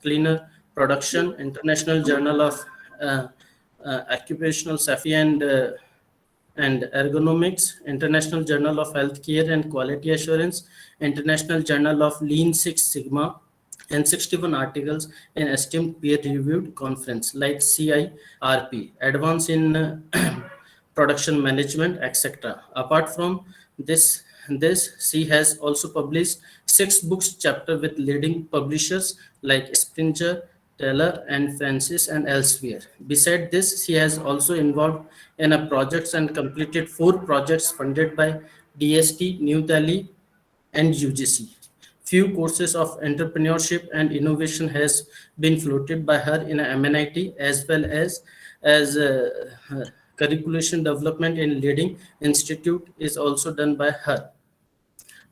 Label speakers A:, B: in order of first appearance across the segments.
A: Cleaner Production, International Journal of Occupational Safety and Ergonomics, International Journal of Healthcare and Quality Assurance, International Journal of Lean Six Sigma, and 61 articles in esteemed peer-reviewed conference like CIRP, Advance in Production Management, etc. Apart from this, she has also published 6 books chapter with leading publishers like Springer, Taylor, and Francis, and elsewhere. Besides this, she has also involved in a projects and completed 4 projects funded by DST, New Delhi, and UGC. Few courses of entrepreneurship and innovation has been floated by her in MNIT, as well as curriculation development in leading institute is also done by her.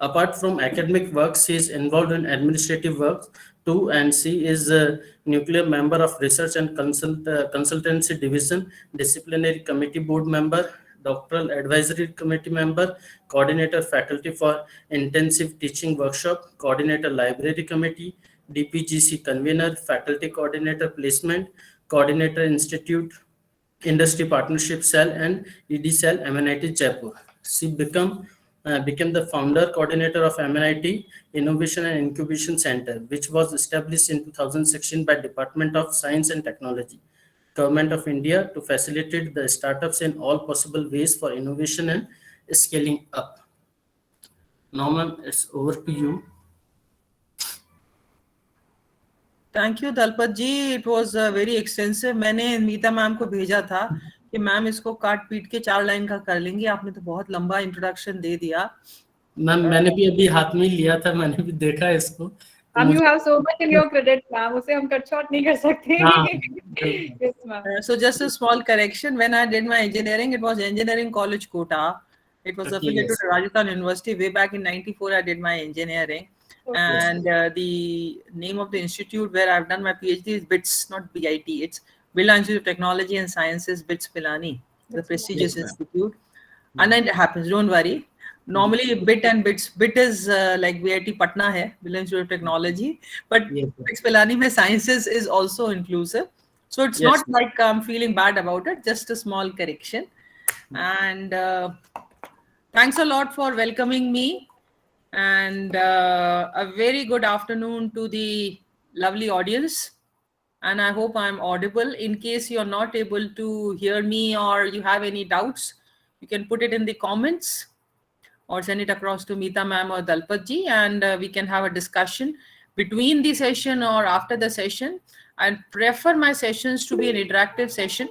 A: Apart from academic work, she is involved in administrative work too, and she is a nuclear member of Research and Consultancy Division, Disciplinary Committee Board member, Doctoral Advisory Committee member, Coordinator Faculty for Intensive Teaching Workshop, Coordinator Library Committee, DPGC Convener, Faculty Coordinator Placement, Coordinator Institute Industry Partnership Cell, and ED Cell, MNIT Jaipur. She became the founder coordinator of MNIT Innovation and Incubation Center, which was established in 2016 by Department of Science and Technology, Government of India, to facilitate the startups in all possible ways for innovation and scaling up. Norman, it's over to you.
B: Thank you Dalpat ji, it was very extensive. मैंने Meeta ma'am को भेजा था कि ma'am इसको काट पीट के 4 line का कर लेंगे. आपने तो बहुत लंबा इंट्रोडक्शन दे दिया.
A: मैम मैंने भी अभी हाथ में लिया था, मैंने भी देखा इसको.
C: You have so much in your credit, ma'am. उसे हम कट शॉर्ट नहीं कर सकते. Yes, ma'am.
B: So just a small correction. When I did my engineering, it was Engineering College Kota. It was affiliated to Rajasthan University. Way back in '94, I did my engineering. Okay. And the name of the institute where I've done my PhD is BITS, not BIT. It's Birla Institute of Technology and Sciences, BITS Pilani, the prestigious institute. And then it happens, don't worry. Normally BIT and BITS, BIT is like BIT Patna hai, Birla Institute of Technology, but BITS Pilani mein Sciences is also inclusive. So it's not like I'm feeling bad about it, just a small correction. And thanks a lot for welcoming me. And a very good afternoon to the lovely audience, and I hope I'm audible. In case you're not able to hear me or you have any doubts, you can put it in the comments or send it across to Meeta ma'am or Dalpat ji, and we can have a discussion between the session or after the session. I prefer my sessions to be an interactive session.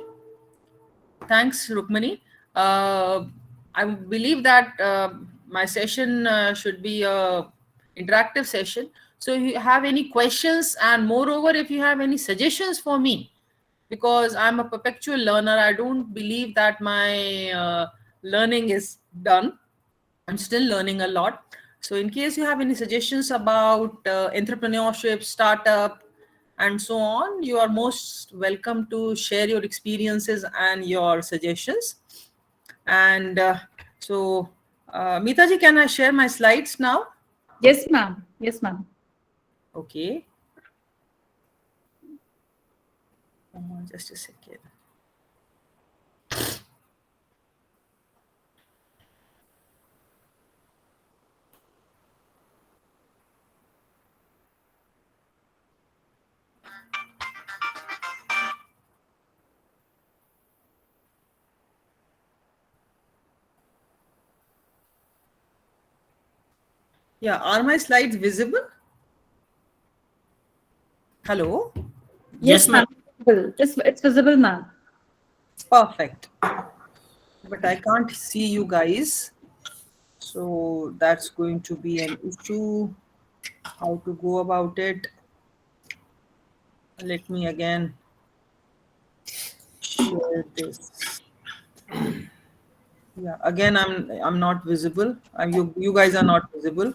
B: Thanks, Rukmani. I believe that my session should be a interactive session. So if you have any questions, and moreover, if you have any suggestions for me, because I'm a perpetual learner, I don't believe that my learning is done. I'm still learning a lot. So in case you have any suggestions about entrepreneurship, startup, and so on, you are most welcome to share your experiences and your suggestions. And so, Meeta ji, can I share my slides now?
C: Yes, ma'am. Yes, ma'am.
B: Okay. Just a second. Yeah, are my slides visible? Hello?
C: Yes, ma'am. It's visible, ma'am.
B: Perfect. But I can't see you guys. So that's going to be an issue. How to go about it? Let me again share this. Yeah, again, I'm not visible. You guys are not visible.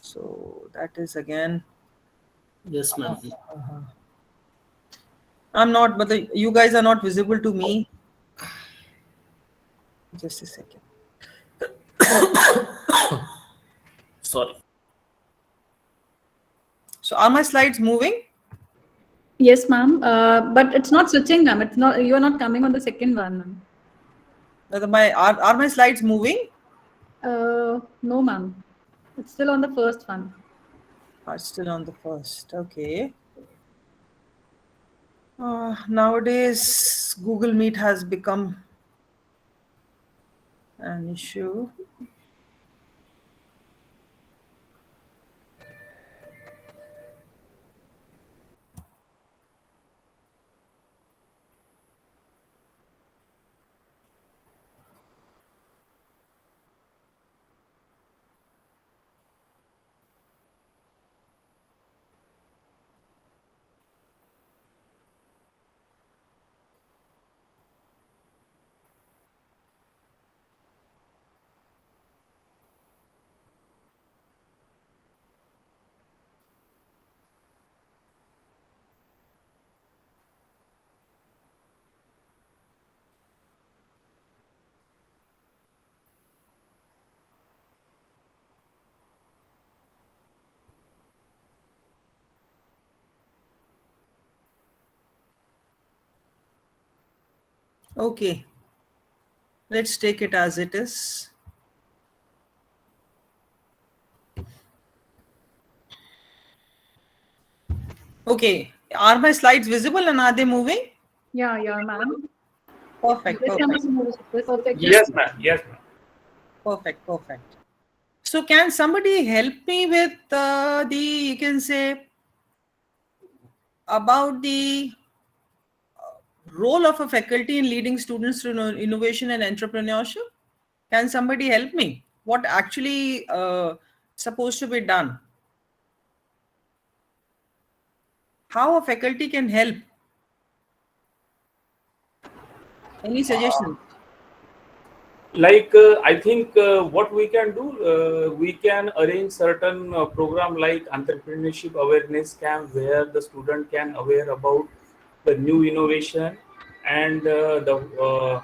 B: So that is again.
A: Yes, ma'am.
B: I'm not, but you guys are not visible to me. Just a second.
A: Sorry.
B: So are my slides moving?
C: Yes, ma'am. But it's not switching, ma'am. It's not. You are not coming on the second one, ma'am.
B: Are my slides moving?
C: No, ma'am. It's still on the first one.
B: Still on the first. Okay. Nowadays, Google Meet has become an issue. Okay. Let's take it as it is. Okay. Are my slides visible and are they moving?
C: Yeah, ma'am.
B: Perfect.
C: Yes,
B: Perfect.
C: ma'am. Perfect.
D: Yes, ma'am. Yes, ma'am.
B: Perfect. Perfect. So can somebody help me with you can say, about the role of a faculty in leading students to innovation and entrepreneurship? Can somebody help me? What actually supposed to be done? How a faculty can help? Any suggestion?
D: Like, I think what we can do, we can arrange certain program like entrepreneurship awareness camp where the student can aware about the new innovation and the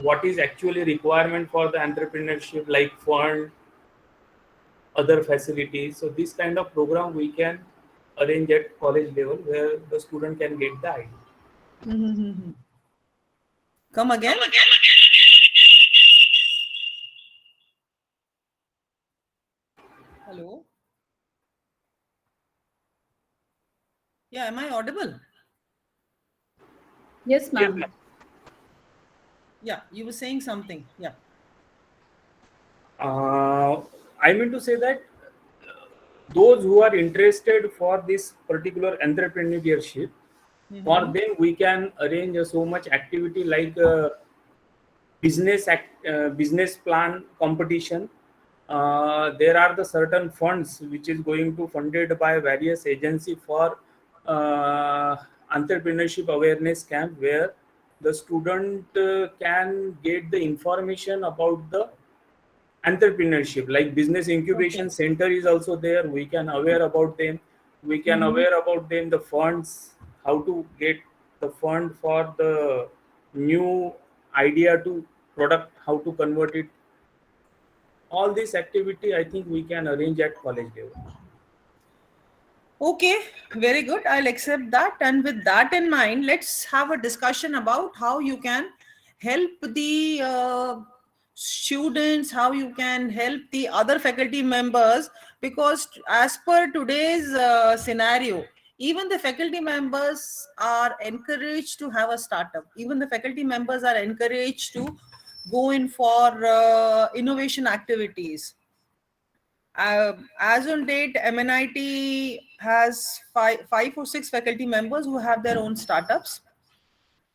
D: what is actually requirement for the entrepreneurship, like fund, other facilities. So this kind of program we can arrange at college level where the student can get the idea.
B: Mm-hmm. Come again? Hello? Yeah, am I audible?
C: Yes, ma'am.
B: Yeah, you were saying something. Yeah.
D: I mean to say that those who are interested for this particular entrepreneurship, for them we can arrange so much activity like business plan competition. There are the certain funds which is going to funded by various agency for entrepreneurship awareness camp where the student can get the information about the entrepreneurship, like business incubation center is also there. We can aware about them. We can aware about them the funds, how to get the fund for the new idea to product, how to convert it. All this activity I think we can arrange at college level.
B: Okay, very good. I'll accept that. And with that in mind, let's have a discussion about how you can help the students, how you can help the other faculty members, because as per today's scenario, even the faculty members are encouraged to have a startup. Even the faculty members are encouraged to go in for innovation activities. As on date, MNIT has five or six faculty members who have their own startups.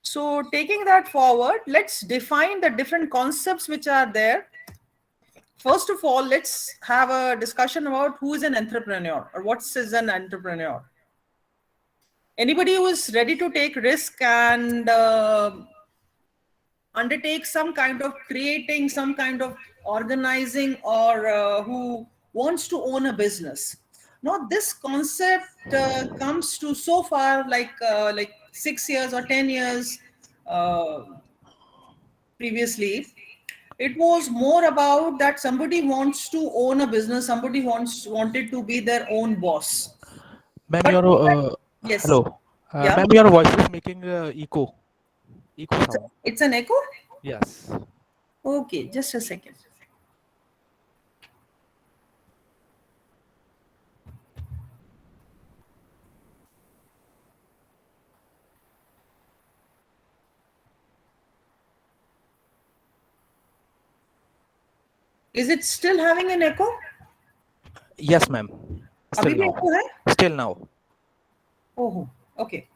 B: So taking that forward, let's define the different concepts which are there. First of all, let's have a discussion about who is an entrepreneur or what is an entrepreneur. Anybody who is ready to take risk and undertake some kind of creating, some kind of organizing, or who wants to own a business. Now, this concept comes to so far like 6 years or 10 years previously. It was more about that somebody wants to own a business, somebody wanted to be their own boss.
E: Ma'am,
B: But
E: your
B: yes.
E: hello.
B: Yeah.
E: Ma'am, your voice is making echo sound.
B: It's an echo?
E: Yes.
B: Okay, just a second. Is it still having an echo?
E: Yes, ma'am.
B: अभी
E: Still
B: भी
E: now.
B: echo है?
E: Still now.
B: Oh, okay.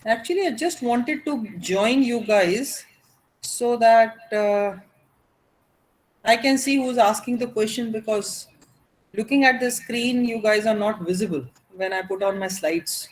B: Actually, I just wanted to join you guys so that I can see who's asking the question, because looking at the screen, you guys are not visible when I put on my slides.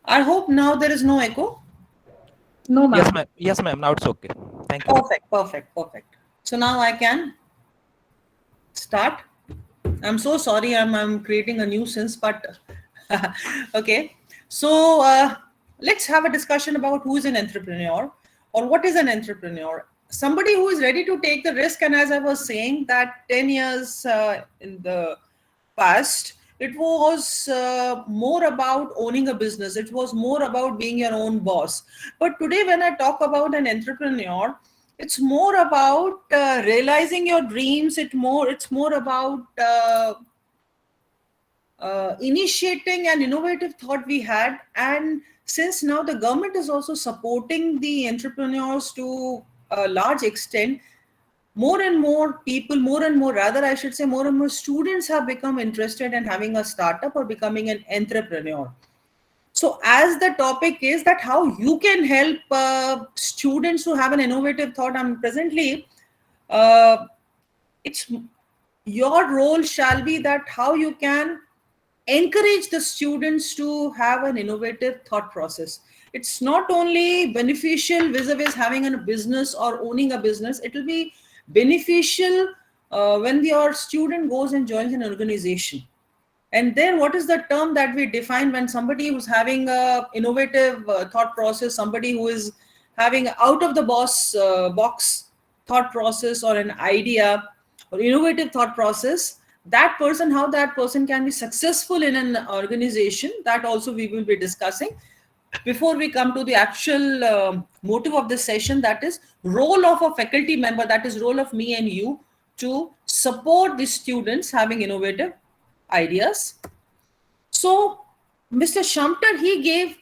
B: I hope now there is no echo.
C: No, ma'am.
E: Yes, ma'am. Yes, ma'am. Now it's okay. Thank you.
B: Perfect. So now I can start. I'm so sorry, I'm creating a nuisance, but okay. So let's have a discussion about who is an entrepreneur, or what is an entrepreneur. Somebody who is ready to take the risk. And as I was saying, that 10 years in the past, it was more about owning a business. It was more about being your own boss. But today, when I talk about an entrepreneur, it's more about realizing your dreams. It's more about initiating an innovative thought we had. And since now the government is also supporting the entrepreneurs to a large extent, more and more people, more and more students have become interested in having a startup or becoming an entrepreneur. So as the topic is that how you can help students who have an innovative thought, and presently it's your role shall be that how you can encourage the students to have an innovative thought process. It's not only beneficial vis-a-vis having a business or owning a business. It will be beneficial when your student goes and joins an organization. And then what is the term that we define when somebody who's having a innovative thought process, somebody who is having out of the box thought process, or an idea or innovative thought process, that person, how that person can be successful in an organization, that also we will be discussing. Before we come to the actual motive of this session, that is role of a faculty member, that is role of me and you to support the students having innovative ideas. So Mr. Shumter, he gave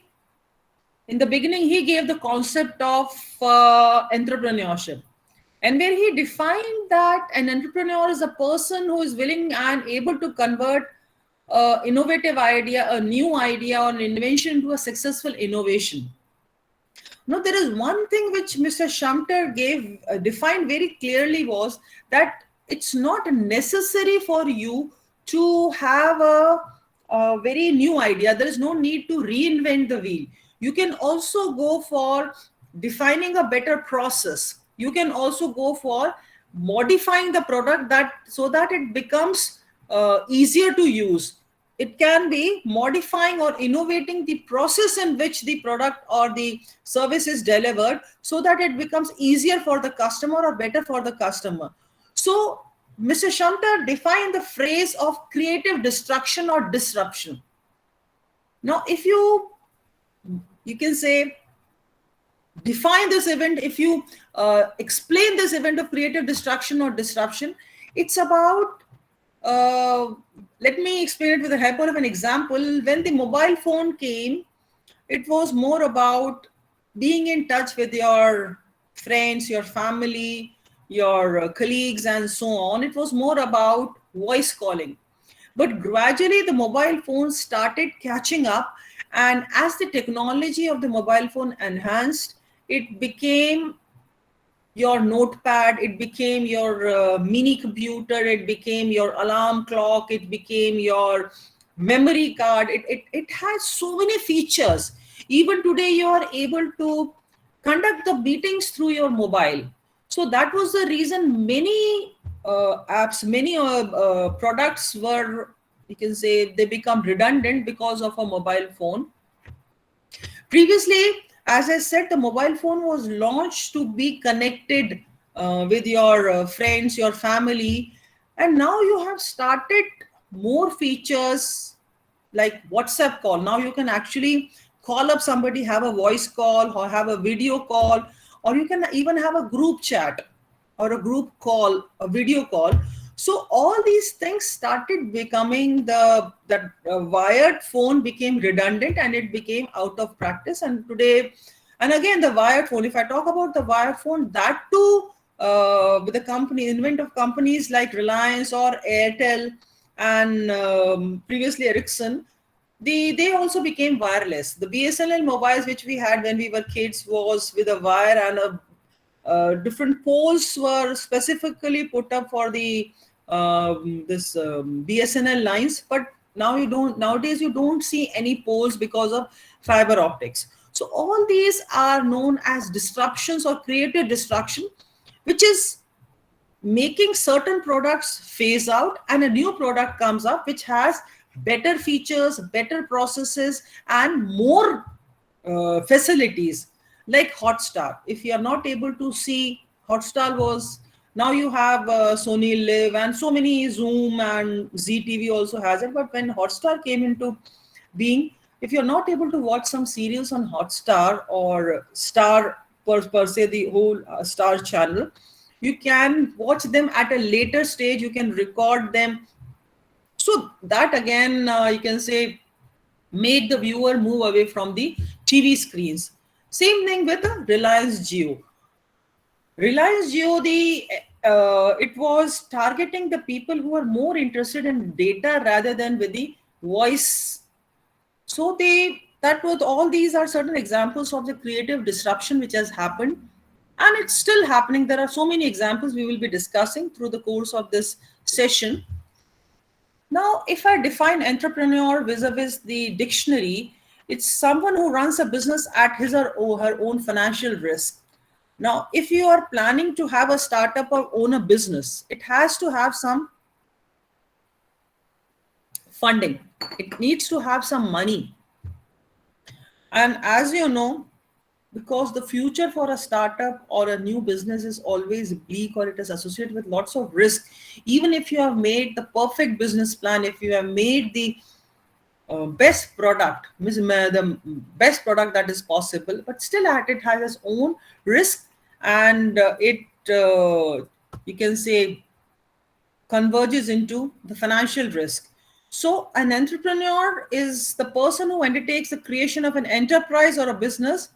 B: the concept of entrepreneurship, and where he defined that an entrepreneur is a person who is willing and able to convert innovative idea, a new idea or an invention into a successful innovation. Now, there is one thing which Mr. Shumter defined very clearly, was that it's not necessary for you to have a very new idea. There is no need to reinvent the wheel. You can also go for defining a better process. You can also go for modifying the product so that it becomes easier to use. It can be modifying or innovating the process in which the product or the service is delivered, so that it becomes easier for the customer or better for the customer. So Mr. Shumter defined the phrase of creative destruction or disruption. Now, if you can say, define this event, if you explain this event of creative destruction or disruption, it's about let me explain it with the help of an example. When the mobile phone came, it was more about being in touch with your friends, your family, your colleagues, and so on. It was more about voice calling. But gradually, the mobile phones started catching up. And as the technology of the mobile phone enhanced, it became your notepad, it became your mini computer, it became your alarm clock, it became your memory card. It has so many features. Even today, you are able to conduct the meetings through your mobile. So that was the reason many apps, many products were, you can say, they become redundant because of a mobile phone. Previously, as I said, the mobile phone was launched to be connected with your friends, your family, and now you have started more features like WhatsApp call. Now you can actually call up somebody, have a voice call or have a video call, or you can even have a group chat or a group call, a video call. So all these things started becoming that wired phone became redundant and it became out of practice. And today, and again, the wired phone, if I talk about the wired phone, that too, with the company, invent of companies like Reliance or Airtel and previously Ericsson, they also became wireless. The BSNL mobiles which we had when we were kids was with a wire, and different poles were specifically put up for the BSNL lines. But nowadays you don't see any poles because of fiber optics. So all these are known as disruptions or creative destruction, which is making certain products phase out and a new product comes up which has better features, better processes, and more facilities, like Hotstar. If you are not able to see, Hotstar was, now you have Sony Live and so many, Zoom and ZTV also has it. But when Hotstar came into being, if you're not able to watch some serials on Hotstar or Star per se, the whole Star channel, you can watch them at a later stage, you can record them. So that again, you can say, made the viewer move away from the TV screens. Same thing with Reliance Jio. Reliance Jio, it was targeting the people who are more interested in data rather than with the voice. So all these are certain examples of the creative disruption which has happened, and it's still happening. There are so many examples we will be discussing through the course of this session. Now, if I define entrepreneur vis-a-vis the dictionary, it's someone who runs a business at his or her own financial risk. Now, if you are planning to have a startup or own a business, it has to have some funding. It needs to have some money. And as you know, because the future for a startup or a new business is always bleak, or it is associated with lots of risk. Even if you have made the perfect business plan, if you have made the best product, the best product that is possible, but still it has its own risk, and you can say, converges into the financial risk. So an entrepreneur is the person who undertakes the creation of an enterprise or a business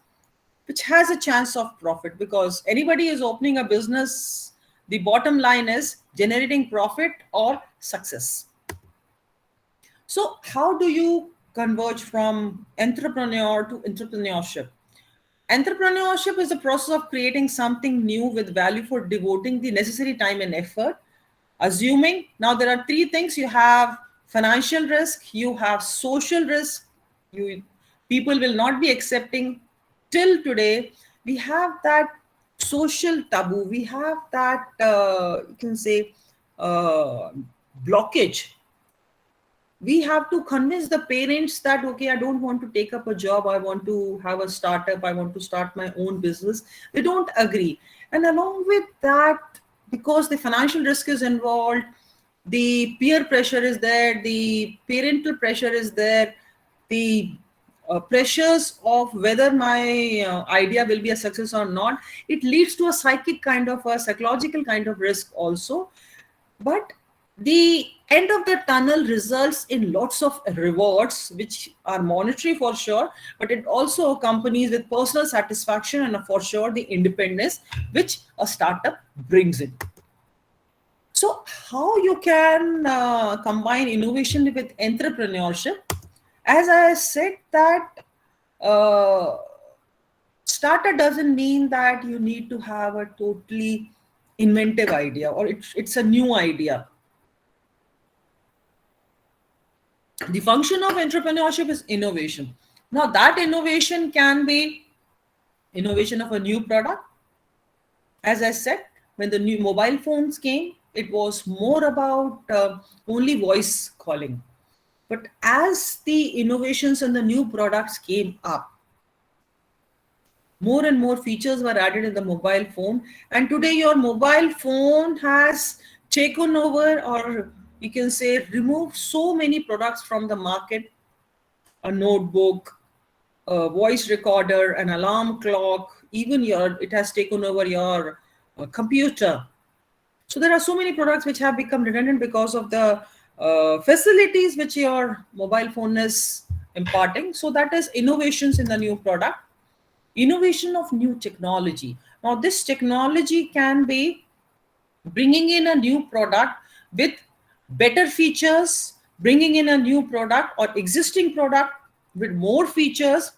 B: which has a chance of profit, because anybody is opening a business, the bottom line is generating profit or success. So how do you converge from entrepreneur to entrepreneurship? Entrepreneurship is the process of creating something new with value for devoting the necessary time and effort. Assuming, now there are three things: you have financial risk, you have social risk, people will not be accepting. Till today, we have that social taboo, we have that, you can say, blockage. We have to convince the parents that, okay, I don't want to take up a job, I want to have a startup, I want to start my own business. They don't agree. And along with that, because the financial risk is involved, the peer pressure is there, the parental pressure is there, the pressures of whether my idea will be a success or not, it leads to a psychological kind of risk also. But the end of the tunnel results in lots of rewards, which are monetary for sure, but it also accompanies with personal satisfaction and for sure the independence which a startup brings in. So how you can combine innovation with entrepreneurship? As I said, that starter doesn't mean that you need to have a totally inventive idea or it's a new idea. The function of entrepreneurship is innovation. Now that innovation can be innovation of a new product. As I said, when the new mobile phones came, it was more about only voice calling. But as the innovations and the new products came up, more and more features were added in the mobile phone. And today your mobile phone has taken over, or you can say removed, so many products from the market. A notebook, a voice recorder, an alarm clock, even it has taken over your computer. So there are so many products which have become redundant because of the facilities which your mobile phone is imparting. So that is innovations in the new product. Innovation of new technology. Now this technology can be bringing in a new product with better features, bringing in a new product or existing product with more features,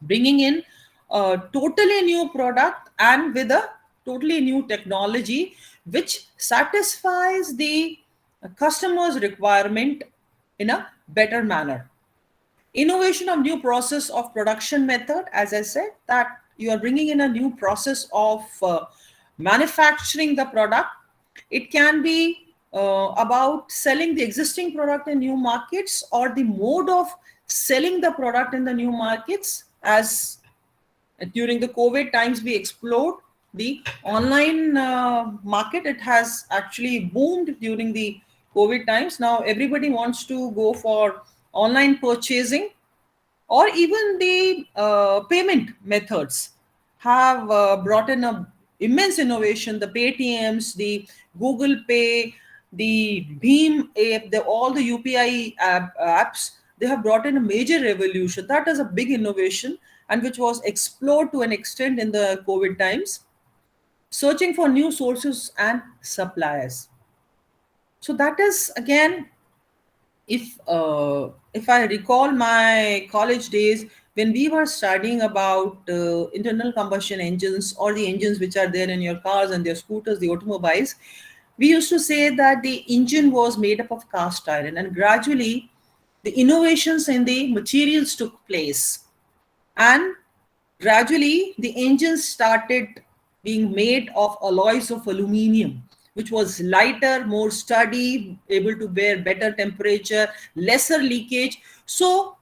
B: bringing in a totally new product and with a totally new technology which satisfies the customer's requirement in a better manner. Innovation of new process of production method, as I said, that you are bringing in a new process of manufacturing the product. It can be about selling the existing product in new markets, or the mode of selling the product in the new markets. As during the COVID times we explored the online market, it has actually boomed during the COVID times. Now everybody wants to go for online purchasing, or even the payment methods have brought in a immense innovation. The Paytms, the Google Pay, the Beam app, all the UPI apps, they have brought in a major revolution. That is a big innovation, and which was explored to an extent in the COVID times. Searching for new sources and suppliers. So that is, again, if I recall my college days, when we were studying about internal combustion engines, or the engines which are there in your cars and their scooters, the automobiles, we used to say that the engine was made up of cast iron, and gradually the innovations in the materials took place, and gradually the engines started being made of alloys of aluminium, which was lighter, more sturdy, able to bear better temperature, lesser leakage. So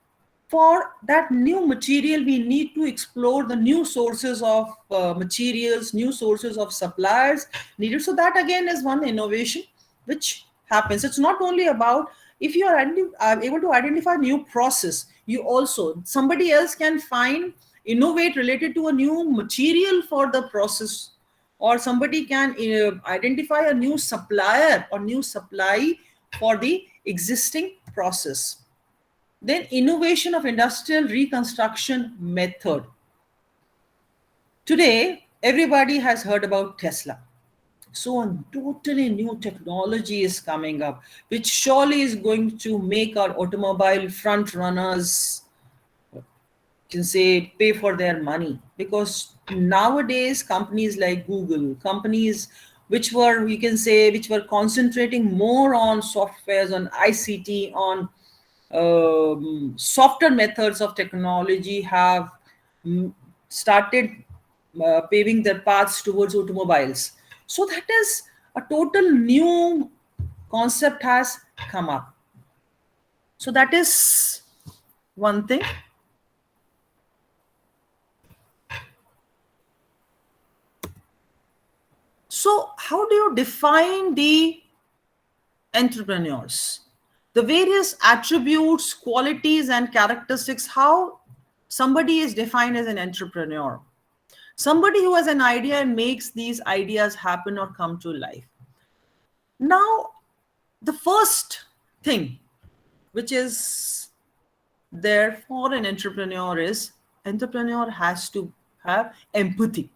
B: for that new material, we need to explore the new sources of materials, new sources of suppliers needed. So that again is one innovation which happens. It's not only about, if you are able to identify new process, you also, somebody else can innovate related to a new material for the process, or somebody can identify a new supplier or new supply for the existing process. Then innovation of industrial reconstruction method. Today, everybody has heard about Tesla. So a totally new technology is coming up, which surely is going to make our automobile front runners, can say, pay for their money. Because nowadays companies like Google, companies which were, we can say, which were concentrating more on softwares, on ICT, on softer methods of technology, have started paving their paths towards automobiles. So that is a total new concept has come up. So that is one thing. So how do you define the entrepreneurs? The various attributes, qualities, and characteristics, how somebody is defined as an entrepreneur. Somebody who has an idea and makes these ideas happen or come to life. Now, the first thing which is there for an entrepreneur is, entrepreneur has to have empathy.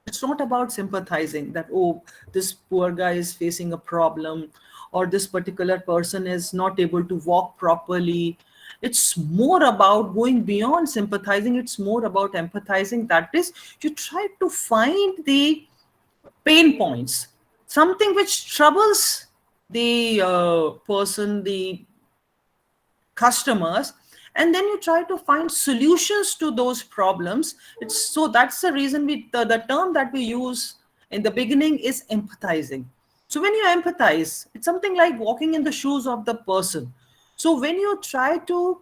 B: It's not about sympathizing that, oh, this poor guy is facing a problem, or this particular person is not able to walk properly. It's more about going beyond sympathizing. It's more about empathizing. That is, you try to find the pain points, something which troubles the person, the customers, and then you try to find solutions to those problems. So that's the reason the term that we use in the beginning is empathizing. So when you empathize, it's something like walking in the shoes of the person. So when you try to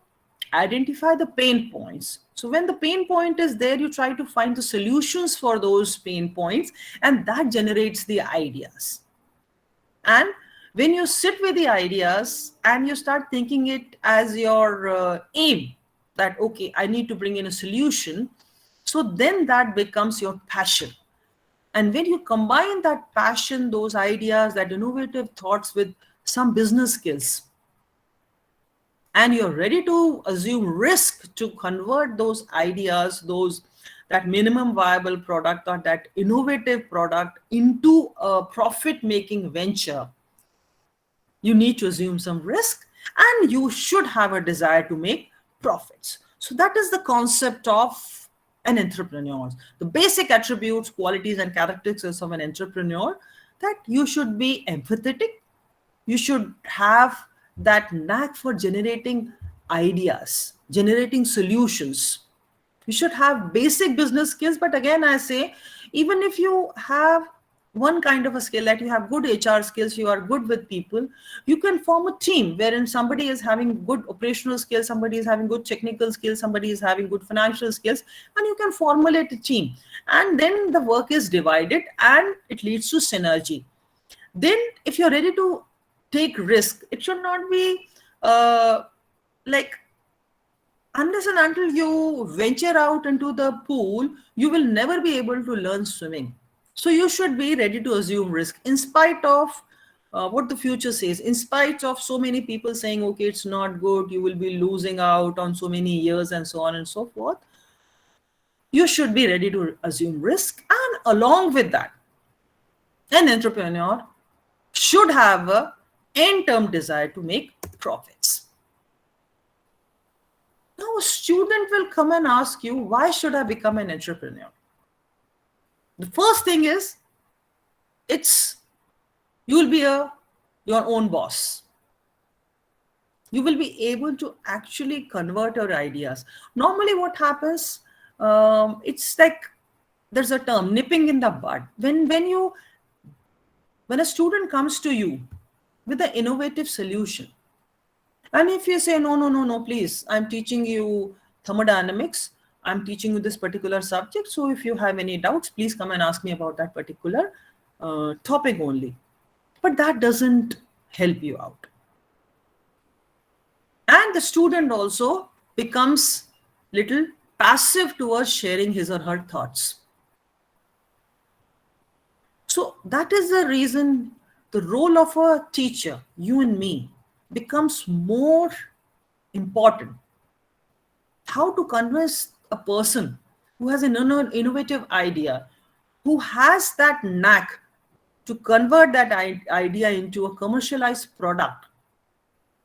B: identify the pain points, so when the pain point is there, you try to find the solutions for those pain points, and that generates the ideas. And when you sit with the ideas and you start thinking it as your aim, that okay, I need to bring in a solution, so then that becomes your passion. And when you combine that passion, those ideas, that innovative thoughts with some business skills, and you're ready to assume risk to convert those ideas, that minimum viable product or that innovative product into a profit-making venture, you need to assume some risk, and you should have a desire to make profits. So that is the concept of an entrepreneur. The basic attributes, qualities, and characteristics of an entrepreneur: that you should be empathetic, you should have that knack for generating ideas, generating solutions. You should have basic business skills. But again, I say, even if you have one kind of a skill, that you have good HR skills, you are good with people, you can form a team wherein somebody is having good operational skills, somebody is having good technical skills, somebody is having good financial skills, and you can formulate a team. And then the work is divided and it leads to synergy. Then if you're ready to take risk, it should not be like, unless and until you venture out into the pool, you will never be able to learn swimming. So you should be ready to assume risk in spite of what the future says, in spite of so many people saying, okay, it's not good, you will be losing out on so many years, and so on and so forth. You should be ready to assume risk. And along with that, an entrepreneur should have an end-term desire to make profits. Now, a student will come and ask you, why should I become an entrepreneur? The first thing is, you will be your own boss. You will be able to actually convert your ideas. Normally what happens, it's like, there's a term, nipping in the bud. When a student comes to you with an innovative solution, and if you say, no, please, I'm teaching you thermodynamics, I'm teaching you this particular subject, so if you have any doubts, please come and ask me about that particular topic only. But that doesn't help you out. And the student also becomes little passive towards sharing his or her thoughts. So that is the reason the role of a teacher, you and me, becomes more important. How to convince a person who has an innovative idea, who has that knack to convert that idea into a commercialized product.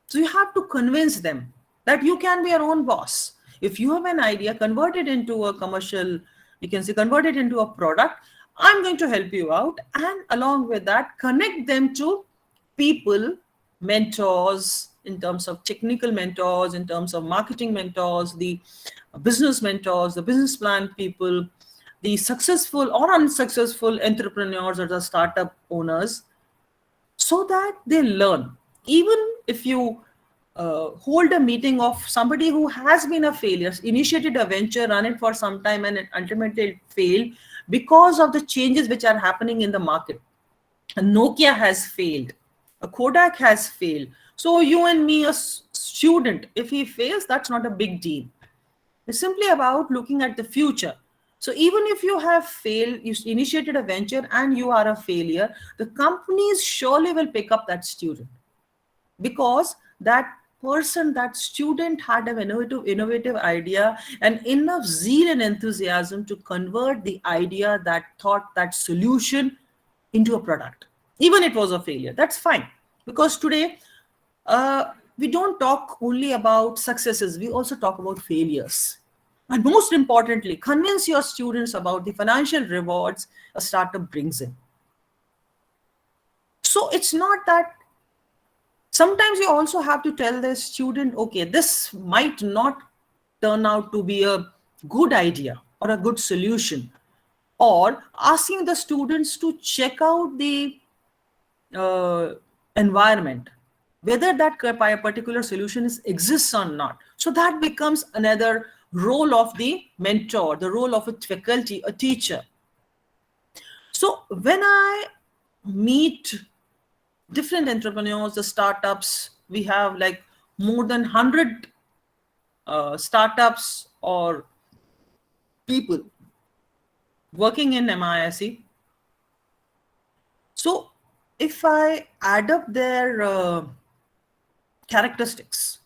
B: So you have to convince them that you can be your own boss. If you have an idea, convert it into a commercial, you can say, convert it into a product. I'm going to help you out. And along with that, connect them to people, mentors, in terms of technical mentors, in terms of marketing mentors, the business mentors, the business plan people, the successful or unsuccessful entrepreneurs or the startup owners, so that they learn. Even if you hold a meeting of somebody who has been a failure, initiated a venture, run it for some time, and it ultimately failed because of the changes which are happening in the market. A Nokia has failed, a Kodak has failed. So you and me, a student, if he fails, that's not a big deal. It's simply about looking at the future. So even if you have failed, you initiated a venture and you are a failure, the companies surely will pick up that student, because that person, that student had an innovative idea and enough zeal and enthusiasm to convert the idea, that thought, that solution into a product. Even it was a failure, that's fine. Because today, we don't talk only about successes, we also talk about failures. And most importantly, convince your students about the financial rewards a startup brings in. So it's not that, sometimes you also have to tell the student, okay, this might not turn out to be a good idea or a good solution, or asking the students to check out the environment, whether that particular solution exists or not. So that becomes another role of the mentor, the role of a faculty, a teacher. So when I meet different entrepreneurs, the startups, we have like more than 100 startups or people working in MISC. So if I add up their characteristics,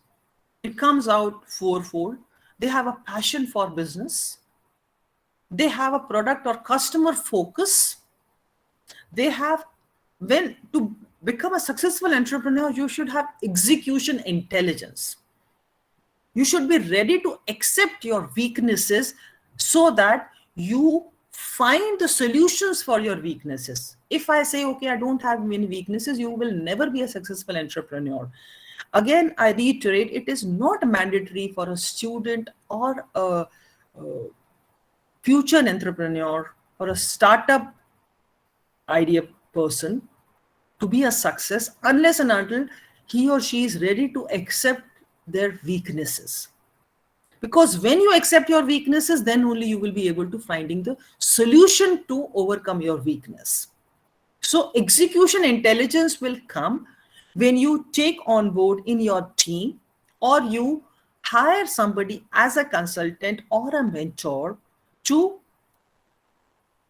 B: it comes out fourfold. They have a passion for business. They have a product or customer focus. They have, when to become a successful entrepreneur, you should have execution intelligence. You should be ready to accept your weaknesses so that you find the solutions for your weaknesses. If I say, okay, I don't have many weaknesses, you will never be a successful entrepreneur. Again, I reiterate, it is not mandatory for a student or a future entrepreneur or a startup idea person to be a success unless and until he or she is ready to accept their weaknesses. Because when you accept your weaknesses, then only you will be able to finding the solution to overcome your weakness. So execution intelligence will come when you take on board in your team, or you hire somebody as a consultant or a mentor to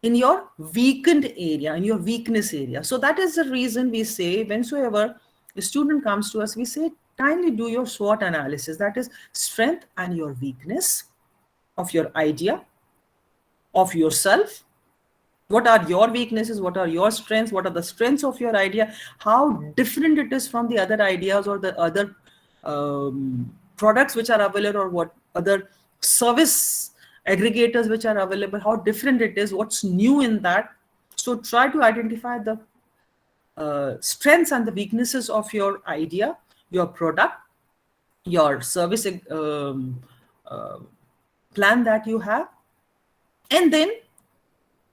B: in your weakened area, in your weakness area. So that is the reason we say, whensoever a student comes to us, we say, kindly do your SWOT analysis. That is strength and your weakness of your idea, of yourself. What are your weaknesses? What are your strengths? What are the strengths of your idea? How different it is from the other ideas or the other products which are available, or what other service aggregators which are available, how different it is, what's new in that. So try to identify the strengths and the weaknesses of your idea, your product, your service plan that you have. And then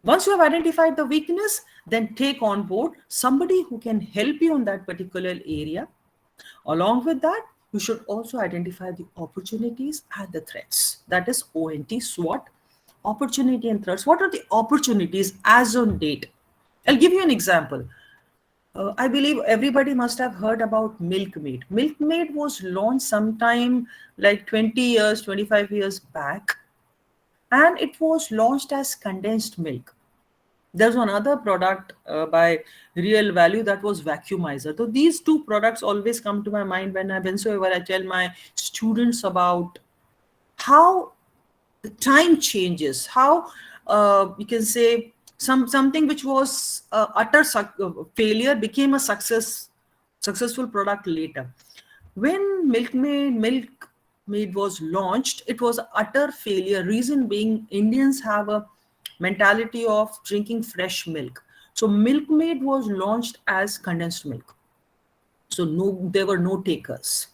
B: once you have identified the weakness, then take on board somebody who can help you in that particular area. Along with that, you should also identify the opportunities and the threats. That is ONT, SWOT, opportunity and threats. What are the opportunities as on date? I'll give you an example. I believe everybody must have heard about Milkmaid. Milkmaid was launched sometime like 20 years, 25 years back. And it was launched as condensed milk. There's another product by Real Value that was Vacuumizer. So these two products always come to my mind whenever I tell my students about how the time changes, how you can say something which was utter failure became a successful product later. When Milkmaid was launched, it was utter failure. Reason being, Indians have a mentality of drinking fresh milk. So Milkmaid was launched as condensed milk. So there were no takers.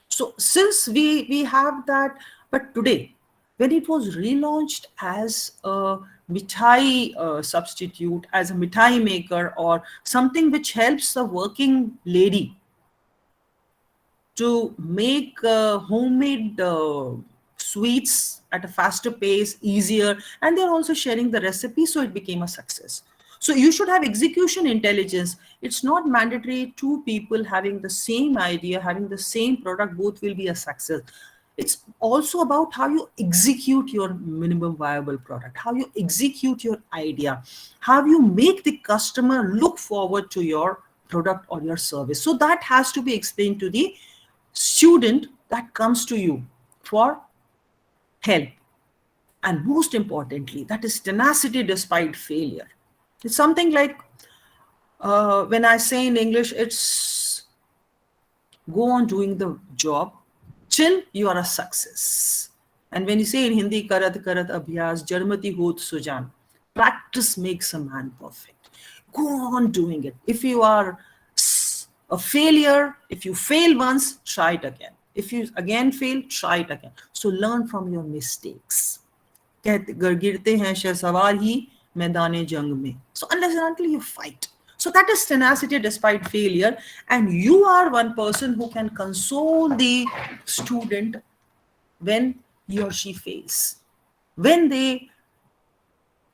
B: So since we have that, but today, when it was relaunched as a mithai substitute, as a mithai maker, or something which helps the working lady to make homemade sweets at a faster pace, easier, and they're also sharing the recipe, so it became a success. So you should have execution intelligence. It's not mandatory two people having the same idea, having the same product, both will be a success. It's also about how you execute your minimum viable product, how you execute your idea, how you make the customer look forward to your product or your service. So that has to be explained to the student that comes to you for help. And most importantly, that is tenacity despite failure. It's something like, when I say in English, it's go on doing the job till you are a success. And when you say in Hindi, karat karat abhyas, jarmati hot sujan, practice makes a man perfect. Go on doing it. If you are a failure, if you fail once, try it again. If you again fail, try it again. So learn from your mistakes. गिरते हैं शहसवार ही मैदाने जंग में. So unless and until you fight. So that is tenacity despite failure, and you are one person who can console the student when he or she fails, when they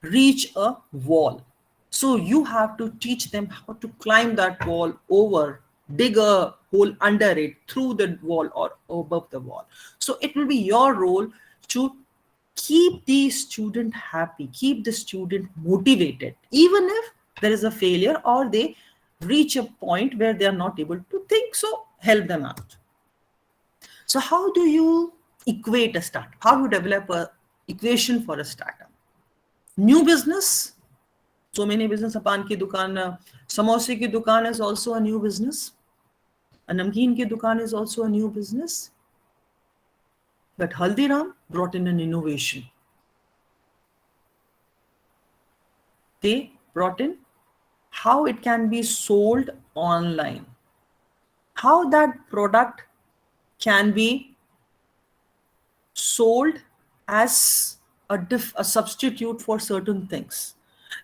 B: reach a wall. So you have to teach them how to climb that wall over, dig a hole under it, through the wall or above the wall. So it will be your role to keep the student happy, keep the student motivated, even if there is a failure or they reach a point where they are not able to think. So help them out. So how do you equate a startup? How do you develop a equation for a startup? New business. So many business. Pan ki dukaan, samosa ki dukaan is also a new business. A namkeen ki dukaan is also a new business. But Haldiram brought in an innovation. They brought in how it can be sold online, how that product can be sold as a substitute for certain things.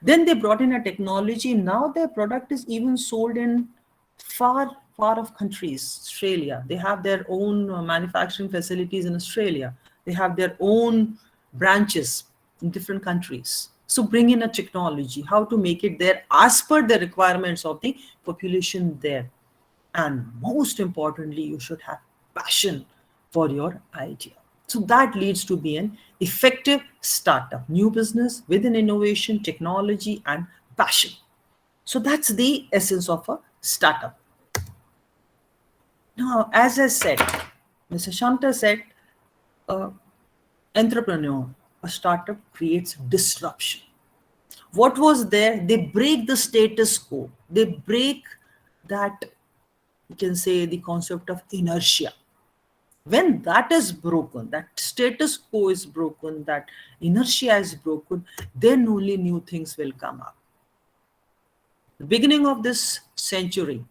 B: Then they brought in a technology. Now their product is even sold in far off countries. Australia, they have their own manufacturing facilities in Australia. They have their own branches in different countries. So bring in a technology, how to make it there as per the requirements of the population there. And most importantly, you should have passion for your idea. So that leads to be an effective startup, new business with an innovation, technology, and passion. So that's the essence of a startup. Now, as I said, Mr. Shanta said, entrepreneur, a startup creates disruption. What was there? They break the status quo. They break that, you can say, the concept of inertia. When that is broken, that status quo is broken, that inertia is broken, then only new things will come up. The beginning of this century,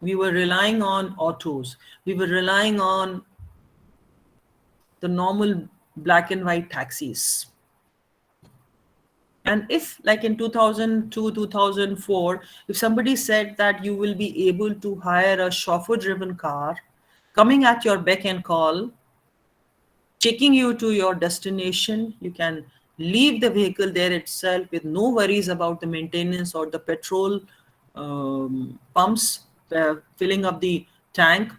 B: we were relying on autos. We were relying on the normal black and white taxis. And if, like in 2002, 2004, if somebody said that you will be able to hire a chauffeur-driven car, coming at your beck and call, taking you to your destination, you can leave the vehicle there itself with no worries about the maintenance or the petrol pumps, filling up the tank,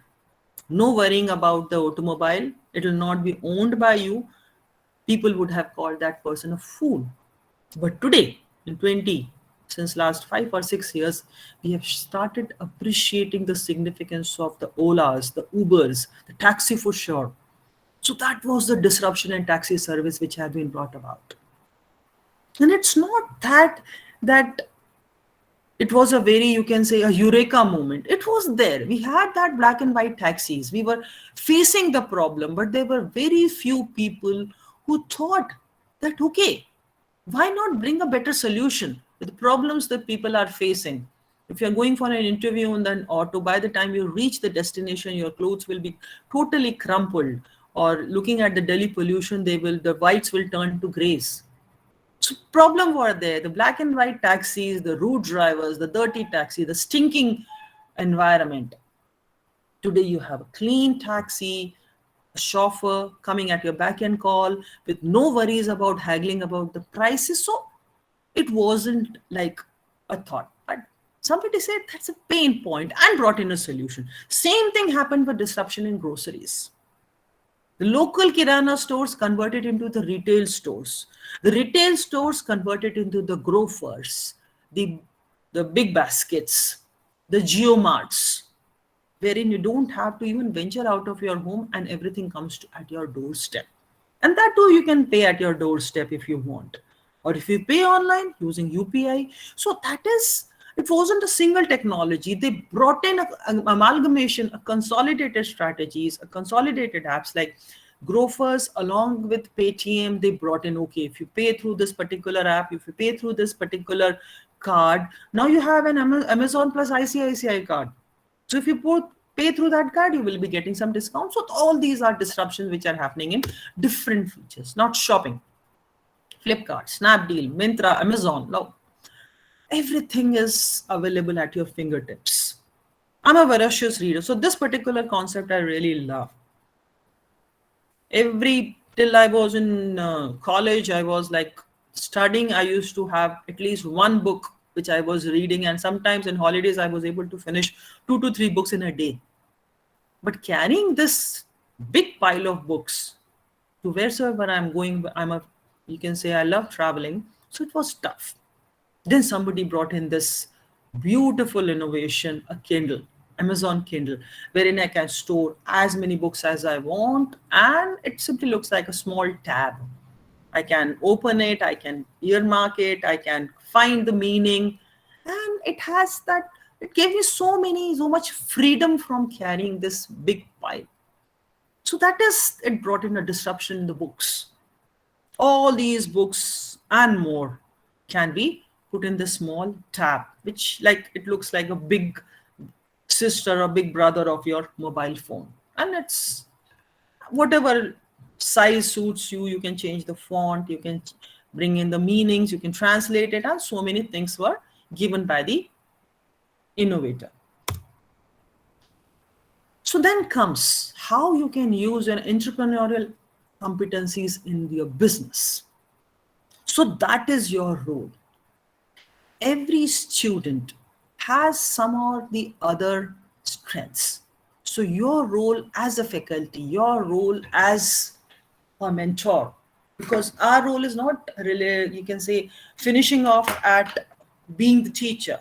B: no worrying about the automobile. It will not be owned by you. People would have called that person a fool. But today, since last 5 or 6 years, we have started appreciating the significance of the Olas, the Ubers, the taxi for sure. So that was the disruption in taxi service which had been brought about. And it's not that it was a very, you can say, a eureka moment. It was there. We had that black and white taxis. We were facing the problem, but there were very few people who thought that, okay, why not bring a better solution to the problems that people are facing? If you're going for an interview in an auto, by the time you reach the destination, your clothes will be totally crumpled. Or looking at the Delhi pollution, the whites will turn to grays. So problem were there, the black and white taxis, the rude drivers, the dirty taxi, the stinking environment. Today you have a clean taxi, a chauffeur coming at your back and call with no worries about haggling about the prices. So it wasn't like a thought. But somebody said that's a pain point and brought in a solution. Same thing happened with disruption in groceries. The local Kirana stores converted into the retail stores. The retail stores converted into the grofers, the big baskets, the geomarts, wherein you don't have to even venture out of your home and everything comes at your doorstep. And that too you can pay at your doorstep if you want. Or if you pay online using UPI. So that is, it wasn't a single technology. They brought in an amalgamation, a consolidated strategies, a consolidated apps like Grofers along with Paytm. They brought in, okay, if you pay through this particular app, if you pay through this particular card, now you have an Amazon plus ICICI card. So if you pay through that card, you will be getting some discounts. So all these are disruptions which are happening in different features, not shopping. Flipkart, Snapdeal, Myntra, Amazon. Now, everything is available at your fingertips. I'm a voracious reader, so this particular concept I really love. Till I was in college, I was like studying. I used to have at least one book which I was reading, and sometimes in holidays I was able to finish 2 to 3 books in a day. But carrying this big pile of books to wheresoever I'm going, you can say I love traveling, so it was tough. Then somebody brought in this beautiful innovation, a Kindle, Amazon Kindle, wherein I can store as many books as I want, and it simply looks like a small tab. I can open it, I can earmark it, I can find the meaning, and it gave me so much freedom from carrying this big pile. So it brought in a disruption in the books. All these books and more can be put in the small tab, which it looks like a big sister or big brother of your mobile phone. And it's whatever size suits you. You can change the font, you can bring in the meanings, you can translate it, and so many things were given by the innovator. So then comes how you can use your entrepreneurial competencies in your business. So that is your role. Every student has some or the other strengths. So your role as a faculty, your role as a mentor, because our role is not really, you can say, finishing off at being the teacher,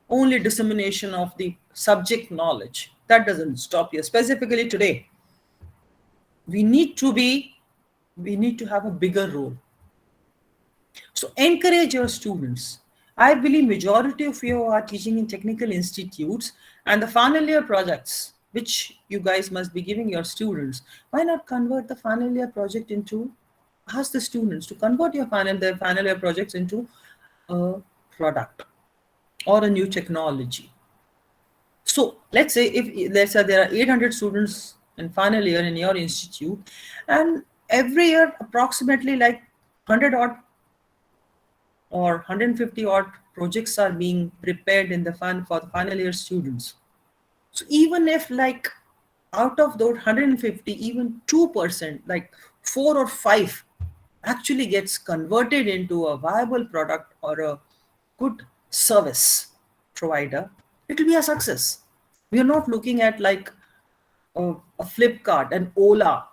B: only dissemination of the subject knowledge. That doesn't stop you. Specifically today, we need to have a bigger role. So encourage your students. I believe majority of you are teaching in technical institutes, and the final year projects, which you guys must be giving your students, why not convert the final year project ask the students to convert their final year projects into a product or a new technology. So let's say there are 800 students in final year in your institute, and every year approximately 100 odd or 150 odd projects are being prepared for the final year students. So even if out of those 150, even 2%, 4 or 5 actually gets converted into a viable product or a good service provider, it will be a success. We are not looking at a Flipkart, an Ola,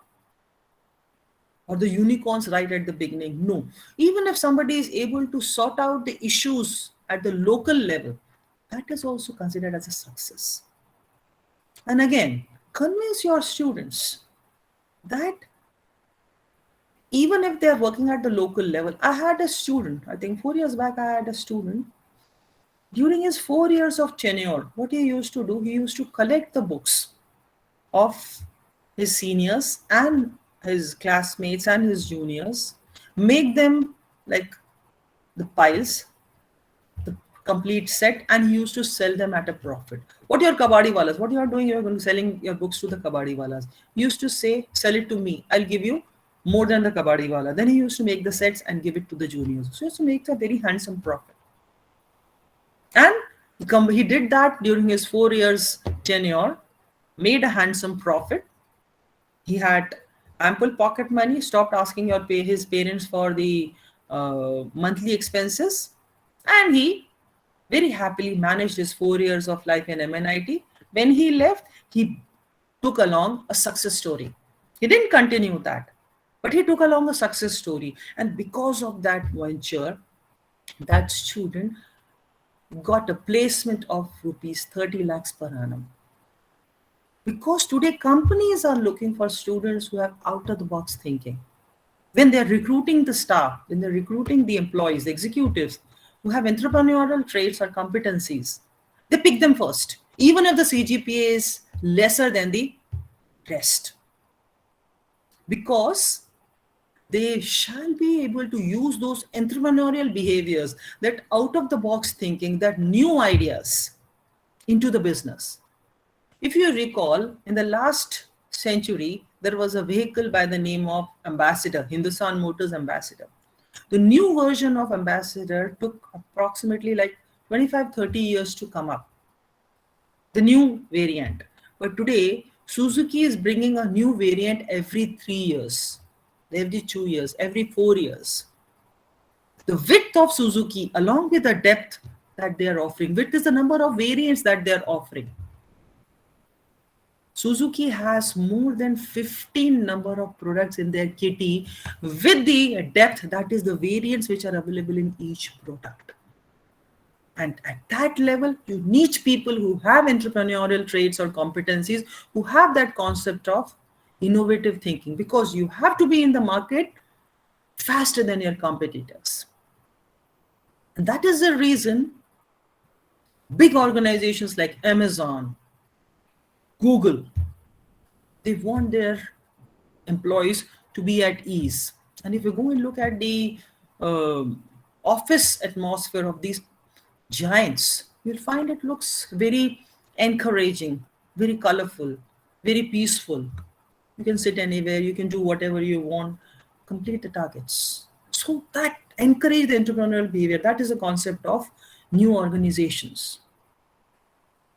B: or the unicorns right at the beginning. No. Even if somebody is able to sort out the issues at the local level, that is also considered as a success. And again, convince your students that even if they are working at the local level, I had a student, I think 4 years back, I had a student. During his 4 years of tenure, what he used to do, he used to collect the books of his seniors and his classmates and his juniors, make them the piles, the complete set, and he used to sell them at a profit. What your kabadi walas, what you are doing, you are going to selling your books to the kabadi walas. He used to say, sell it to me, I'll give you more than the kabadi wala. Then he used to make the sets and give it to the juniors. So he used to make a very handsome profit. And he did that during his 4 years tenure, made a handsome profit. He had ample pocket money, stopped asking his parents for the monthly expenses, and he very happily managed his 4 years of life in MNIT. When he left, he took along a success story. He didn't continue that, but he took along a success story. And because of that venture, that student got a placement of rupees 30 lakhs per annum. Because today companies are looking for students who have out-of-the-box thinking. When they're recruiting the staff, when they're recruiting the employees, the executives who have entrepreneurial traits or competencies, they pick them first, even if the CGPA is lesser than the rest. Because they shall be able to use those entrepreneurial behaviors, that out-of-the-box thinking, that new ideas into the business. If you recall, in the last century, there was a vehicle by the name of Ambassador, Hindustan Motors Ambassador. The new version of Ambassador took approximately like 25-30 years to come up. The new variant. But today, Suzuki is bringing a new variant every 3 years, every 2 years, every 4 years. The width of Suzuki, along with the depth that they are offering, width is the number of variants that they are offering. Suzuki has more than 15 number of products in their kitty with the depth, that is the variants which are available in each product. And at that level, you need people who have entrepreneurial traits or competencies, who have that concept of innovative thinking, because you have to be in the market faster than your competitors. And that is the reason big organizations like Amazon, Google, they want their employees to be at ease. And if you go and look at the office atmosphere of these giants, you'll find it looks very encouraging, very colorful, very peaceful. You can sit anywhere, you can do whatever you want, complete the targets. So that encourage the entrepreneurial behavior. That is the concept of new organizations.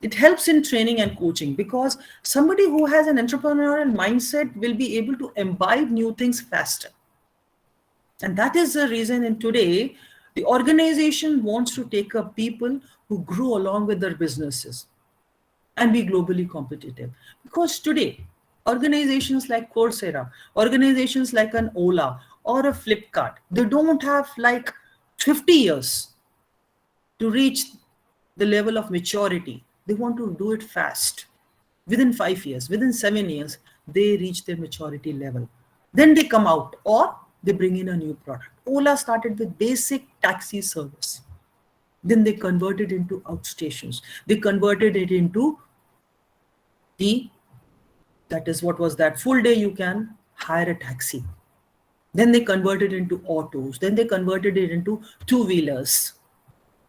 B: It helps in training and coaching, because somebody who has an entrepreneurial mindset will be able to imbibe new things faster. And that is the reason in today, the organization wants to take up people who grow along with their businesses and be globally competitive. Because today, organizations like Coursera, organizations like an Ola or a Flipkart, they don't have like 50 years to reach the level of maturity. They want to do it fast. Within 5 years, within 7 years, they reach their maturity level. Then they come out or they bring in a new product. Ola started with basic taxi service. Then they converted into outstations. They converted it into that is what was that full day you can hire a taxi. Then they converted into autos. Then they converted it into two-wheelers,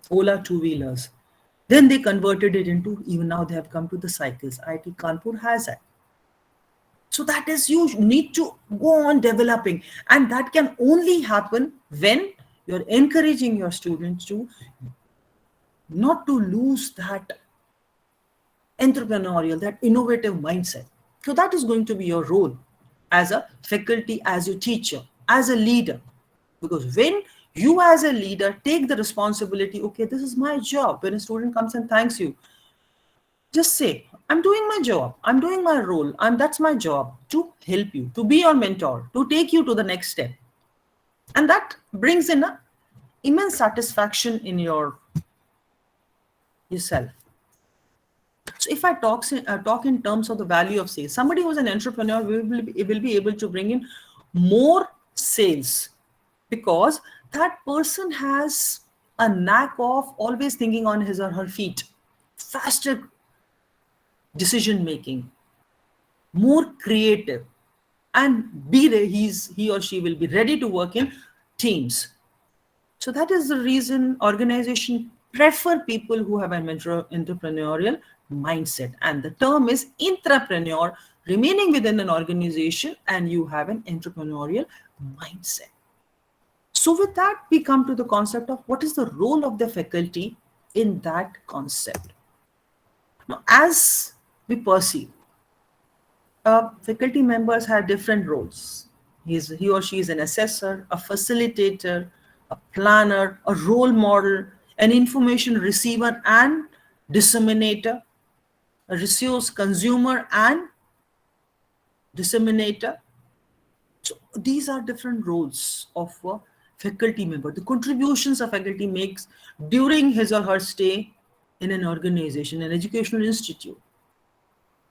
B: Ola two-wheelers. Then they converted it into, even now they have come to the cycles. IIT Kanpur has that. So that is, you need to go on developing. And that can only happen when you're encouraging your students to not to lose that entrepreneurial, that innovative mindset. So that is going to be your role as a faculty, as a teacher, as a leader. Because when you as a leader take the responsibility, okay, this is my job. When a student comes and thanks you, just say, I'm doing my job. I'm doing my role. That's my job, to help you, to be your mentor, to take you to the next step. And that brings in an immense satisfaction in yourself. So if I talk in terms of the value of sales, somebody who's an entrepreneur will be able to bring in more sales, because that person has a knack of always thinking on his or her feet, faster decision making, more creative, and he or she will be ready to work in teams. So that is the reason organizations prefer people who have an entrepreneurial mindset. And the term is intrapreneur, remaining within an organization and you have an entrepreneurial mindset. So with that, we come to the concept of what is the role of the faculty in that concept. Now, as we perceive, faculty members have different roles. He or she is an assessor, a facilitator, a planner, a role model, an information receiver and disseminator, a resource consumer and disseminator. So these are different roles of a faculty member, the contributions a faculty makes during his or her stay in an organization, an educational institute.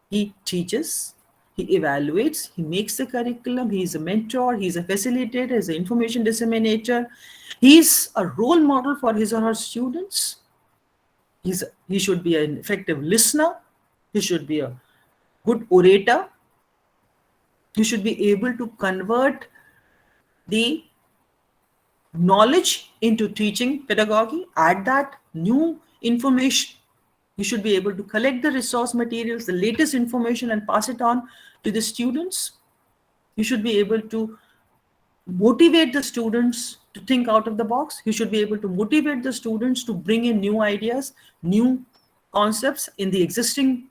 B: He teaches, he evaluates, he makes the curriculum, he's a mentor, he's a facilitator, he's an information disseminator, he's a role model for his or her students. He should be an effective listener, he should be a good orator, he should be able to convert the knowledge into teaching pedagogy, add that new information. You should be able to collect the resource materials, the latest information, and pass it on to the students. You should be able to motivate the students to think out of the box. You should be able to motivate the students to bring in new ideas, new concepts in the existing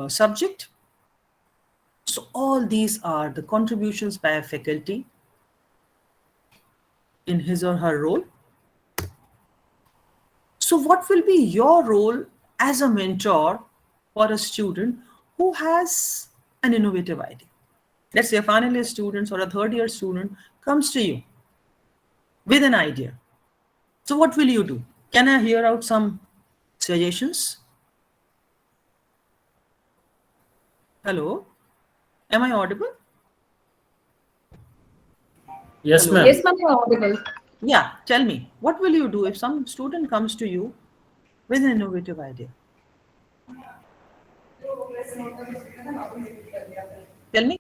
B: subject. So all these are the contributions by a faculty in his or her role. So what will be your role as a mentor for a student who has an innovative idea? Let's say a final year student or a third year student comes to you with an idea. So what will you do? Can I hear out some suggestions? Hello? Am I audible?
A: Yes,
B: Hello?
A: ma'am.
C: Yes, ma'am, you're audible.
B: Yeah, tell me, what will you do if some student comes to you with an innovative idea? Tell me.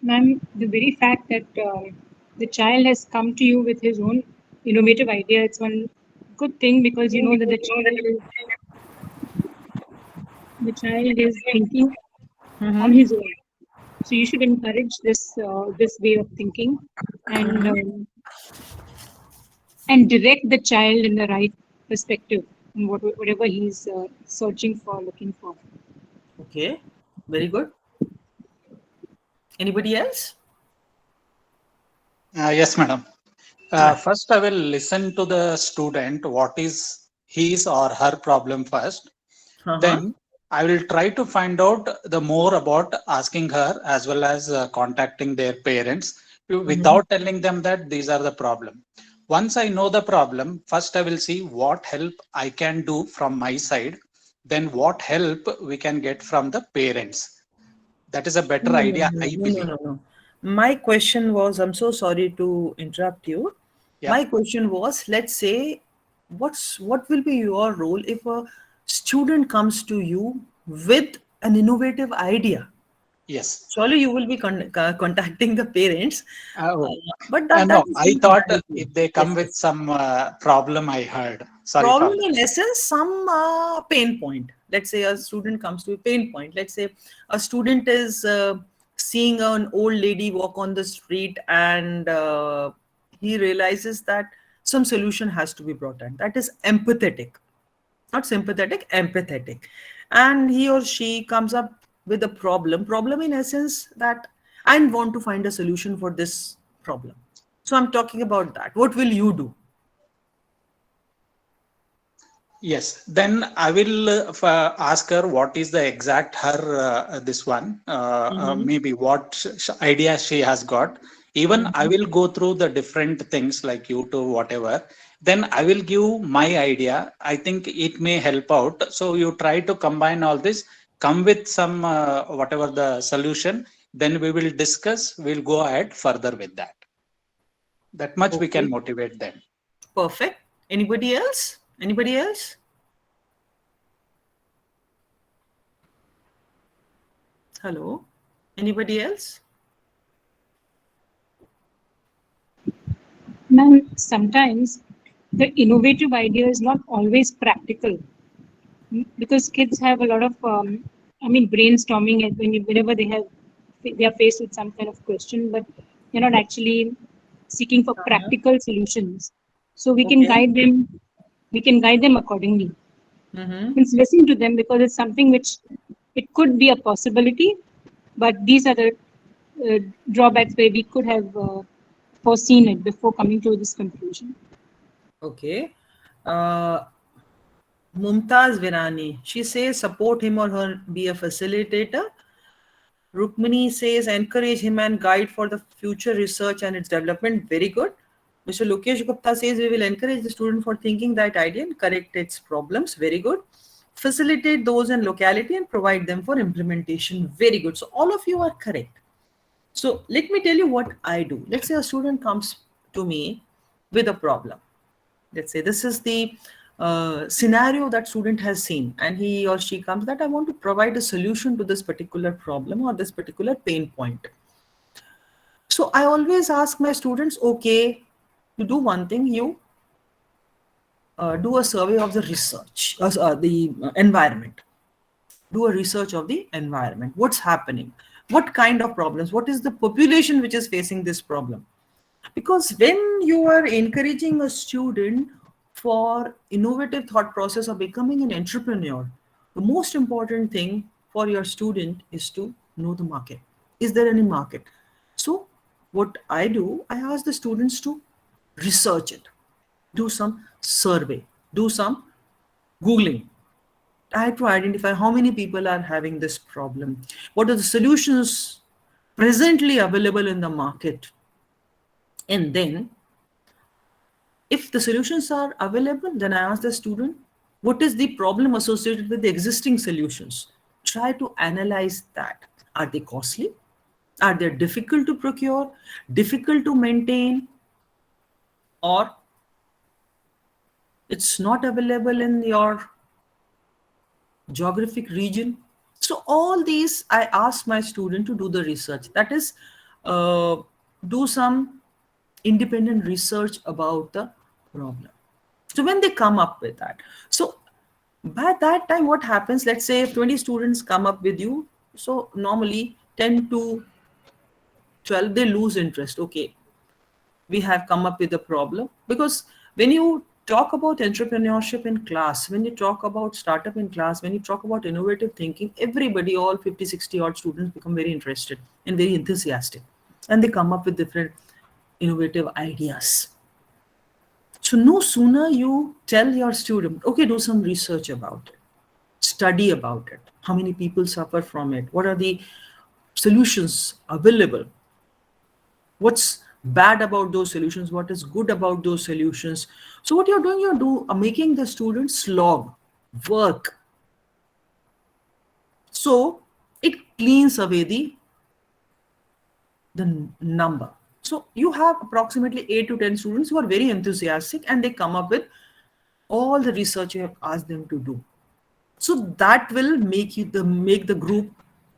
F: Ma'am, the very fact that the child has come to you with his own innovative idea, it's one good thing because you know that the child is thinking on his own. So you should encourage this this way of thinking and direct the child in the right perspective, in whatever he's searching for, looking for.
B: Okay, very good. Anybody else?
G: Yes, madam.
B: Yeah.
G: First, I will listen to the student, what is his or her problem first. Then I will try to find out the more about asking her as well as contacting their parents without telling them that these are the problem. Once I know the problem, first I will see what help I can do from my side, then what help we can get from the parents. That is a better idea, I believe.
B: No. My question was, I'm so sorry to interrupt you.
G: Yeah.
B: My question was, let's say, what will be your role if a student comes to you with an innovative idea?
G: Yes.
B: Surely you will be contacting the parents. But
G: No,
B: is
G: I thought
B: idea.
G: if they come with some problem, I heard. Sorry.
B: Problem in essence, some pain point. Let's say a student comes to a pain point. Let's say a student is seeing an old lady walk on the street and he realizes that some solution has to be brought in. That is empathetic, not sympathetic, empathetic. And he or she comes up with a problem in essence that I want to find a solution for this problem. So I'm talking about that. What will you do?
G: Yes, then I will ask her what is the exact her this one, maybe what idea she has got. Even I will go through the different things like YouTube, whatever. Then I will give my idea. I think it may help out. So you try to combine all this, come with some whatever the solution. Then we will discuss. We'll go ahead further with that. That much we can motivate them.
B: Perfect. Anybody else? Anybody else? Hello? Anybody else?
F: Ma'am, sometimes the innovative idea is not always practical because kids have a lot of, brainstorming whenever they are faced with some kind of question, but they're not actually seeking for practical solutions. So we can guide them. We can guide them accordingly. Means listen to them because it's something which it could be a possibility, but these are the drawbacks where we could have foreseen it before coming to this conclusion.
B: Okay. Mumtaz Virani, she says support him or her, be a facilitator. Rukmini says encourage him and guide for the future research and its development. Very good. Mr. Lokesh Gupta says we will encourage the student for thinking that idea and correct its problems. Very good. Facilitate those in locality and provide them for implementation. Very good. So all of you are correct. So let me tell you what I do. Let's say a student comes to me with a problem. Let's say this is the scenario that student has seen and he or she comes that I want to provide a solution to this particular problem or this particular pain point. So I always ask my students, okay, you do one thing, you do a survey of the research, the environment. Do a research of the environment. What's happening? What kind of problems? What is the population which is facing this problem? Because when you are encouraging a student for innovative thought process of becoming an entrepreneur, the most important thing for your student is to know the market. Is there any market? So what I do, I ask the students to research it, do some survey, do some Googling. I have to identify how many people are having this problem. What are the solutions presently available in the market? And then, if the solutions are available, then I ask the student, what is the problem associated with the existing solutions? Try to analyze that. Are they costly? Are they difficult to procure, difficult to maintain, or it's not available in your geographic region? So all these, I ask my student to do the research. That is, do some independent research about the problem. So when they come up with that, so by that time, what happens? Let's say if 20 students come up with you, so normally 10 to 12, they lose interest. Okay, we have come up with a problem. Because when you talk about entrepreneurship in class, when you talk about startup in class, when you talk about innovative thinking, everybody, all 50, 60 odd students become very interested and very enthusiastic. And they come up with different innovative ideas. So no sooner you tell your student, okay, do some research about it, study about it, how many people suffer from it, what are the solutions available, what's bad about those solutions, what is good about those solutions. So what you're doing, you're making the students slog, work. So it cleans away the number. So you have approximately 8 to 10 students who are very enthusiastic and they come up with all the research you have asked them to do. So that will make the group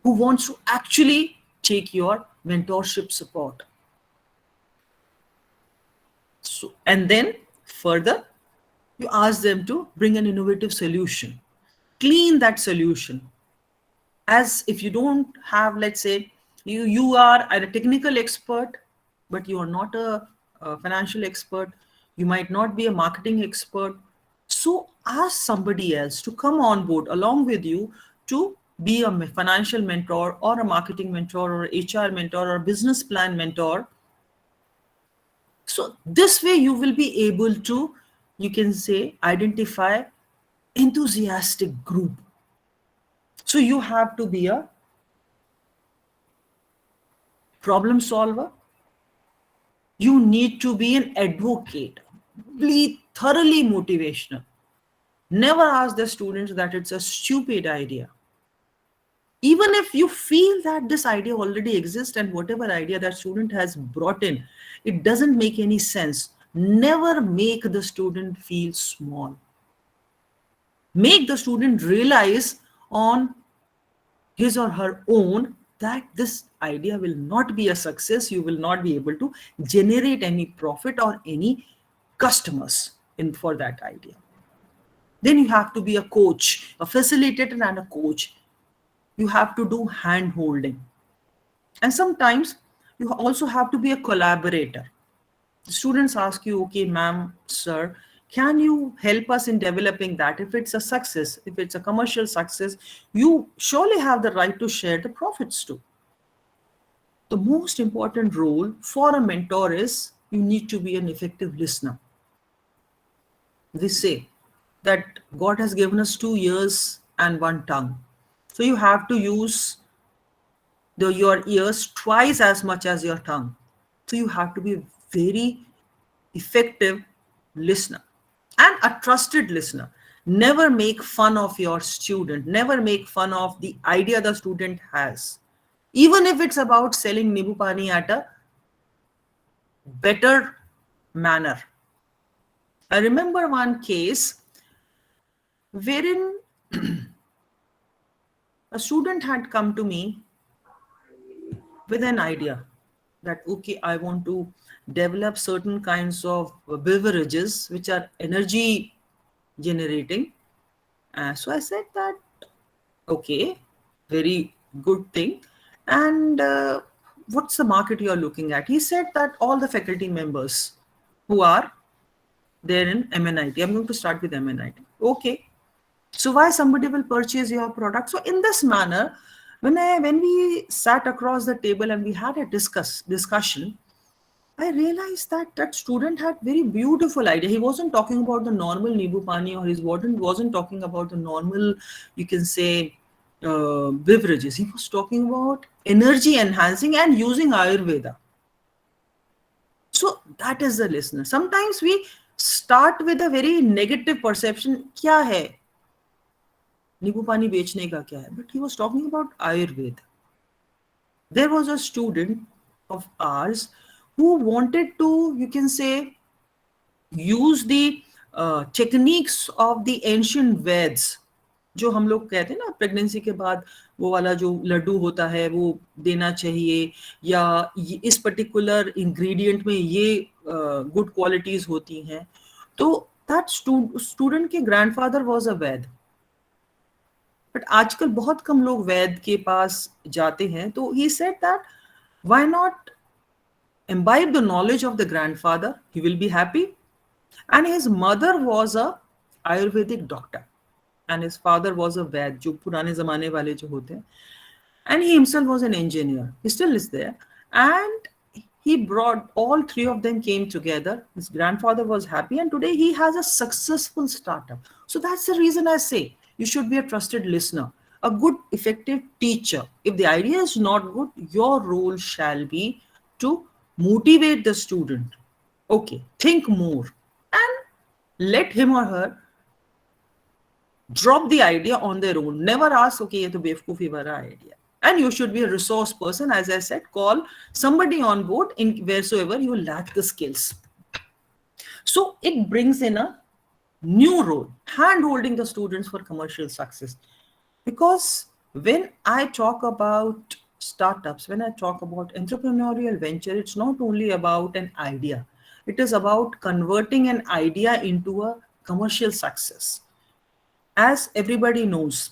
B: who wants to actually take your mentorship support. So, and then further, you ask them to bring an innovative solution, clean that solution. As if you don't have, let's say, you are a technical expert, but you are not a financial expert. You might not be a marketing expert. So ask somebody else to come on board along with you to be a financial mentor or a marketing mentor or HR mentor or business plan mentor. So this way you will be able to, you can say, identify enthusiastic group. So you have to be a problem solver. You need to be an advocate, be thoroughly motivational. Never ask the students that it's a stupid idea. Even if you feel that this idea already exists and whatever idea that student has brought in, it doesn't make any sense. Never make the student feel small. Make the student realize on his or her own that this idea will not be a success. You will not be able to generate any profit or any customers for that idea. Then you have to be a coach, a facilitator and a coach. You have to do hand holding. And sometimes you also have to be a collaborator. The students ask you, okay, ma'am, sir, can you help us in developing that? If it's a success, if it's a commercial success, you surely have the right to share the profits too. The most important role for a mentor is you need to be an effective listener. They say that God has given us 2 ears and 1 tongue. So you have to use your ears twice as much as your tongue. So you have to be a very effective listener and a trusted listener. Never make fun of your student. Never make fun of the idea the student has. Even if it's about selling Nibu Pani at a better manner. I remember one case wherein a student had come to me with an idea that, okay, I want to develop certain kinds of beverages which are energy generating. So I said that, okay, very good thing. And what's the market you're looking at? He said that all the faculty members who are there in MNIT. I'm going to start with MNIT. Okay. So why somebody will purchase your product? So in this manner, when we sat across the table and we had a discussion, I realized that that student had very beautiful idea. He wasn't talking about the normal Nibu Pani, or he wasn't talking about the normal, you can say, beverages. He was talking about energy enhancing and using Ayurveda. So that is the listener. Sometimes we start with a very negative perception. क्या है? नींबू पानी बेचने का क्या है? But he was talking about Ayurveda. There was a student of ours who wanted to, you can say, use the techniques of the ancient Veds. जो हम लोग कहते हैं ना, प्रेगनेंसी के बाद वो वाला जो लड्डू होता है वो देना चाहिए, या इस पर्टिकुलर इंग्रेडिएंट में ये गुड क्वालिटीज होती हैं. तो दैट स्टूडेंट के grandfather was a Vaid. But आजकल बहुत कम लोग वैद के पास जाते हैं. तो he said that why not imbibe the knowledge of the grandfather, he will be happy. And his mother was a Ayurvedic doctor and his father was a Vaid, jo purane zamane wale jo hote hain. And he himself was an engineer. He still is there. And he brought, all three of them came together. His grandfather was happy and today he has a successful startup. So that's the reason I say you should be a trusted listener, a good effective teacher. If the idea is not good, your role shall be to motivate the student. Okay, think more and let him or her drop the idea on their own. Never ask, okay, ye to bevkoofi wala idea. And you should be a resource person. As I said, call somebody on board in wheresoever you lack the skills. So it brings in a new role, hand holding the students for commercial success. Because when I talk about startups, when I talk about entrepreneurial venture, it's not only about an idea. It is about converting an idea into a commercial success. As everybody knows,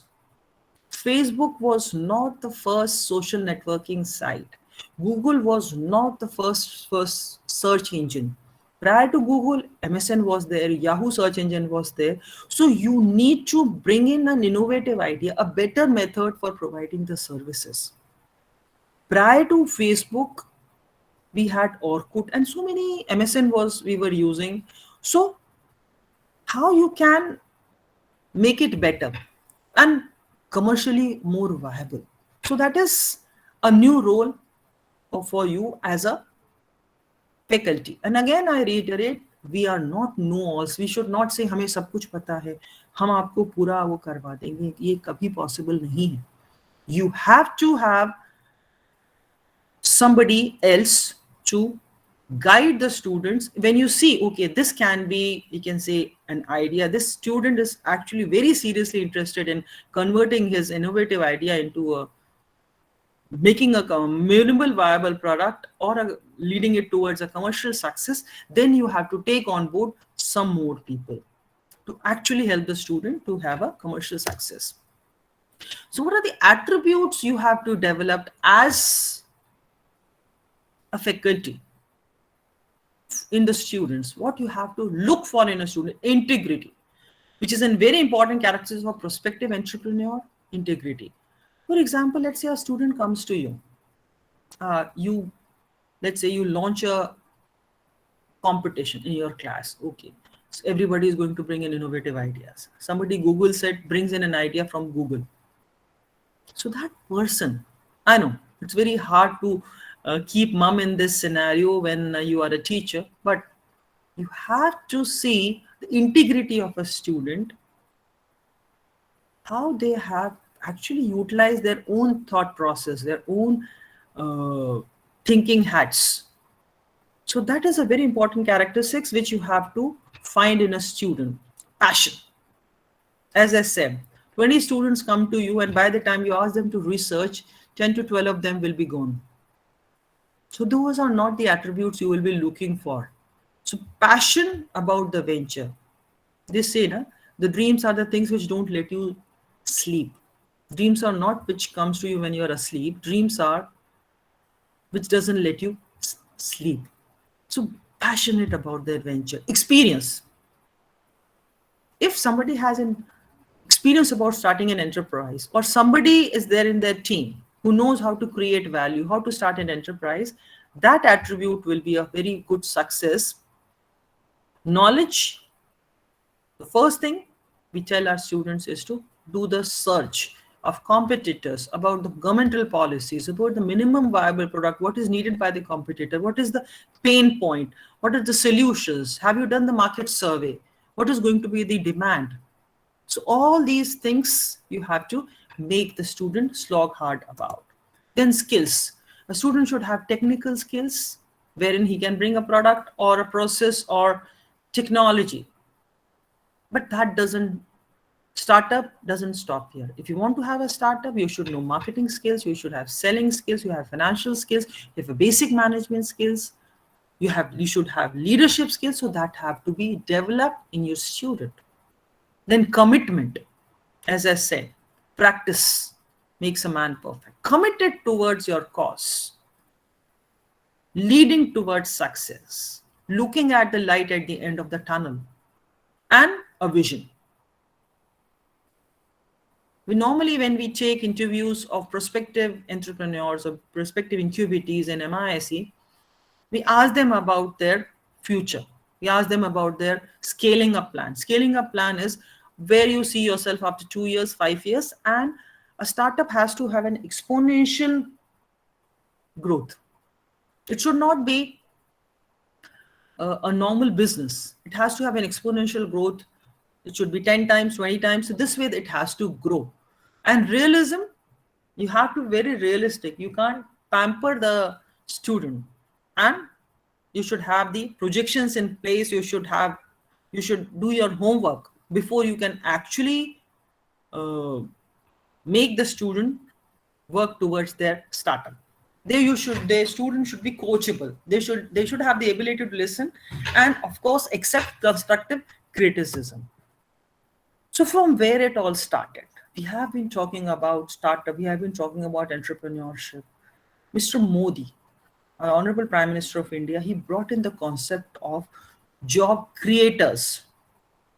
B: Facebook was not the first social networking site. Google was not the first search engine. Prior to Google, MSN was there, Yahoo search engine was there. So you need to bring in an innovative idea, a better method for providing the services. Prior to Facebook, we had Orkut and so many MSN we were using. So how you can make it better and commercially more viable. So that is a new role for you as a faculty. And again, I reiterate, we are not know-alls. We should not say हमें सब कुछ पता है, हम आपको पूरा वो करवा देंगे. ये कभी possible नहीं है. You have to have somebody else to guide the students. When you see, okay, this can be, you can say, an idea. This student is actually very seriously interested in converting his innovative idea into making a minimal viable product or leading it towards a commercial success. Then you have to take on board some more people to actually help the student to have a commercial success. So what are the attributes you have to develop as a faculty in the students? What you have to look for in a student? Integrity, which is a very important characteristic of prospective entrepreneur. Integrity. For example, let's say a student comes to you. Let's say you launch a competition in your class. Okay, so everybody is going to bring in innovative ideas. Somebody Google said brings in an idea from Google. So that person, I know it's very hard to keep mum in this scenario when you are a teacher, but you have to see the integrity of a student, how they have actually utilized their own thought process, their own thinking hats. So that is a very important characteristics which you have to find in a student. Passion. As I said, 20 students come to you and by the time you ask them to research, 10 to 12 of them will be gone. So those are not the attributes you will be looking for. So passion about the venture. They say, The dreams are the things which don't let you sleep. Dreams are not which comes to you when you're asleep. Dreams are which doesn't let you sleep. So passionate about the adventure. Experience. If somebody has an experience about starting an enterprise, or somebody is there in their team who knows how to create value, how to start an enterprise, that attribute will be a very good success. Knowledge. The first thing we tell our students is to do the search of competitors, about the governmental policies, about the minimum viable product, what is needed by the competitor, what is the pain point, what are the solutions, have you done the market survey, what is going to be the demand. So all these things you have to make the student slog hard about. Then skills. A student should have technical skills wherein he can bring a product or a process or technology. But that startup doesn't stop here. If you want to have a startup, you should know marketing skills, you should have selling skills, you have financial skills, you have a basic management skills, you should have leadership skills, so that have to be developed in your student. Then commitment, as I said, practice makes a man perfect. Committed towards your cause, leading towards success, looking at the light at the end of the tunnel, and a vision. Normally, when we take interviews of prospective entrepreneurs or prospective incubatees in MISC, we ask them about their future. We ask them about their scaling up plan. Scaling up plan is where you see yourself after 2 years, 5 years, and a startup has to have an exponential growth. It should not be a normal business. It has to have an exponential growth. It should be 10 times, 20 times. So this way it has to grow. And realism, you have to be very realistic. You can't pamper the student, and you should have the projections in place. You should do your homework before you can actually make the student work towards their startup. Their student should be coachable. They should have the ability to listen and of course accept constructive criticism. So from where it all started, we have been talking about startup, we have been talking about entrepreneurship. Mr. Modi, our Honorable Prime Minister of India, he brought in the concept of job creators,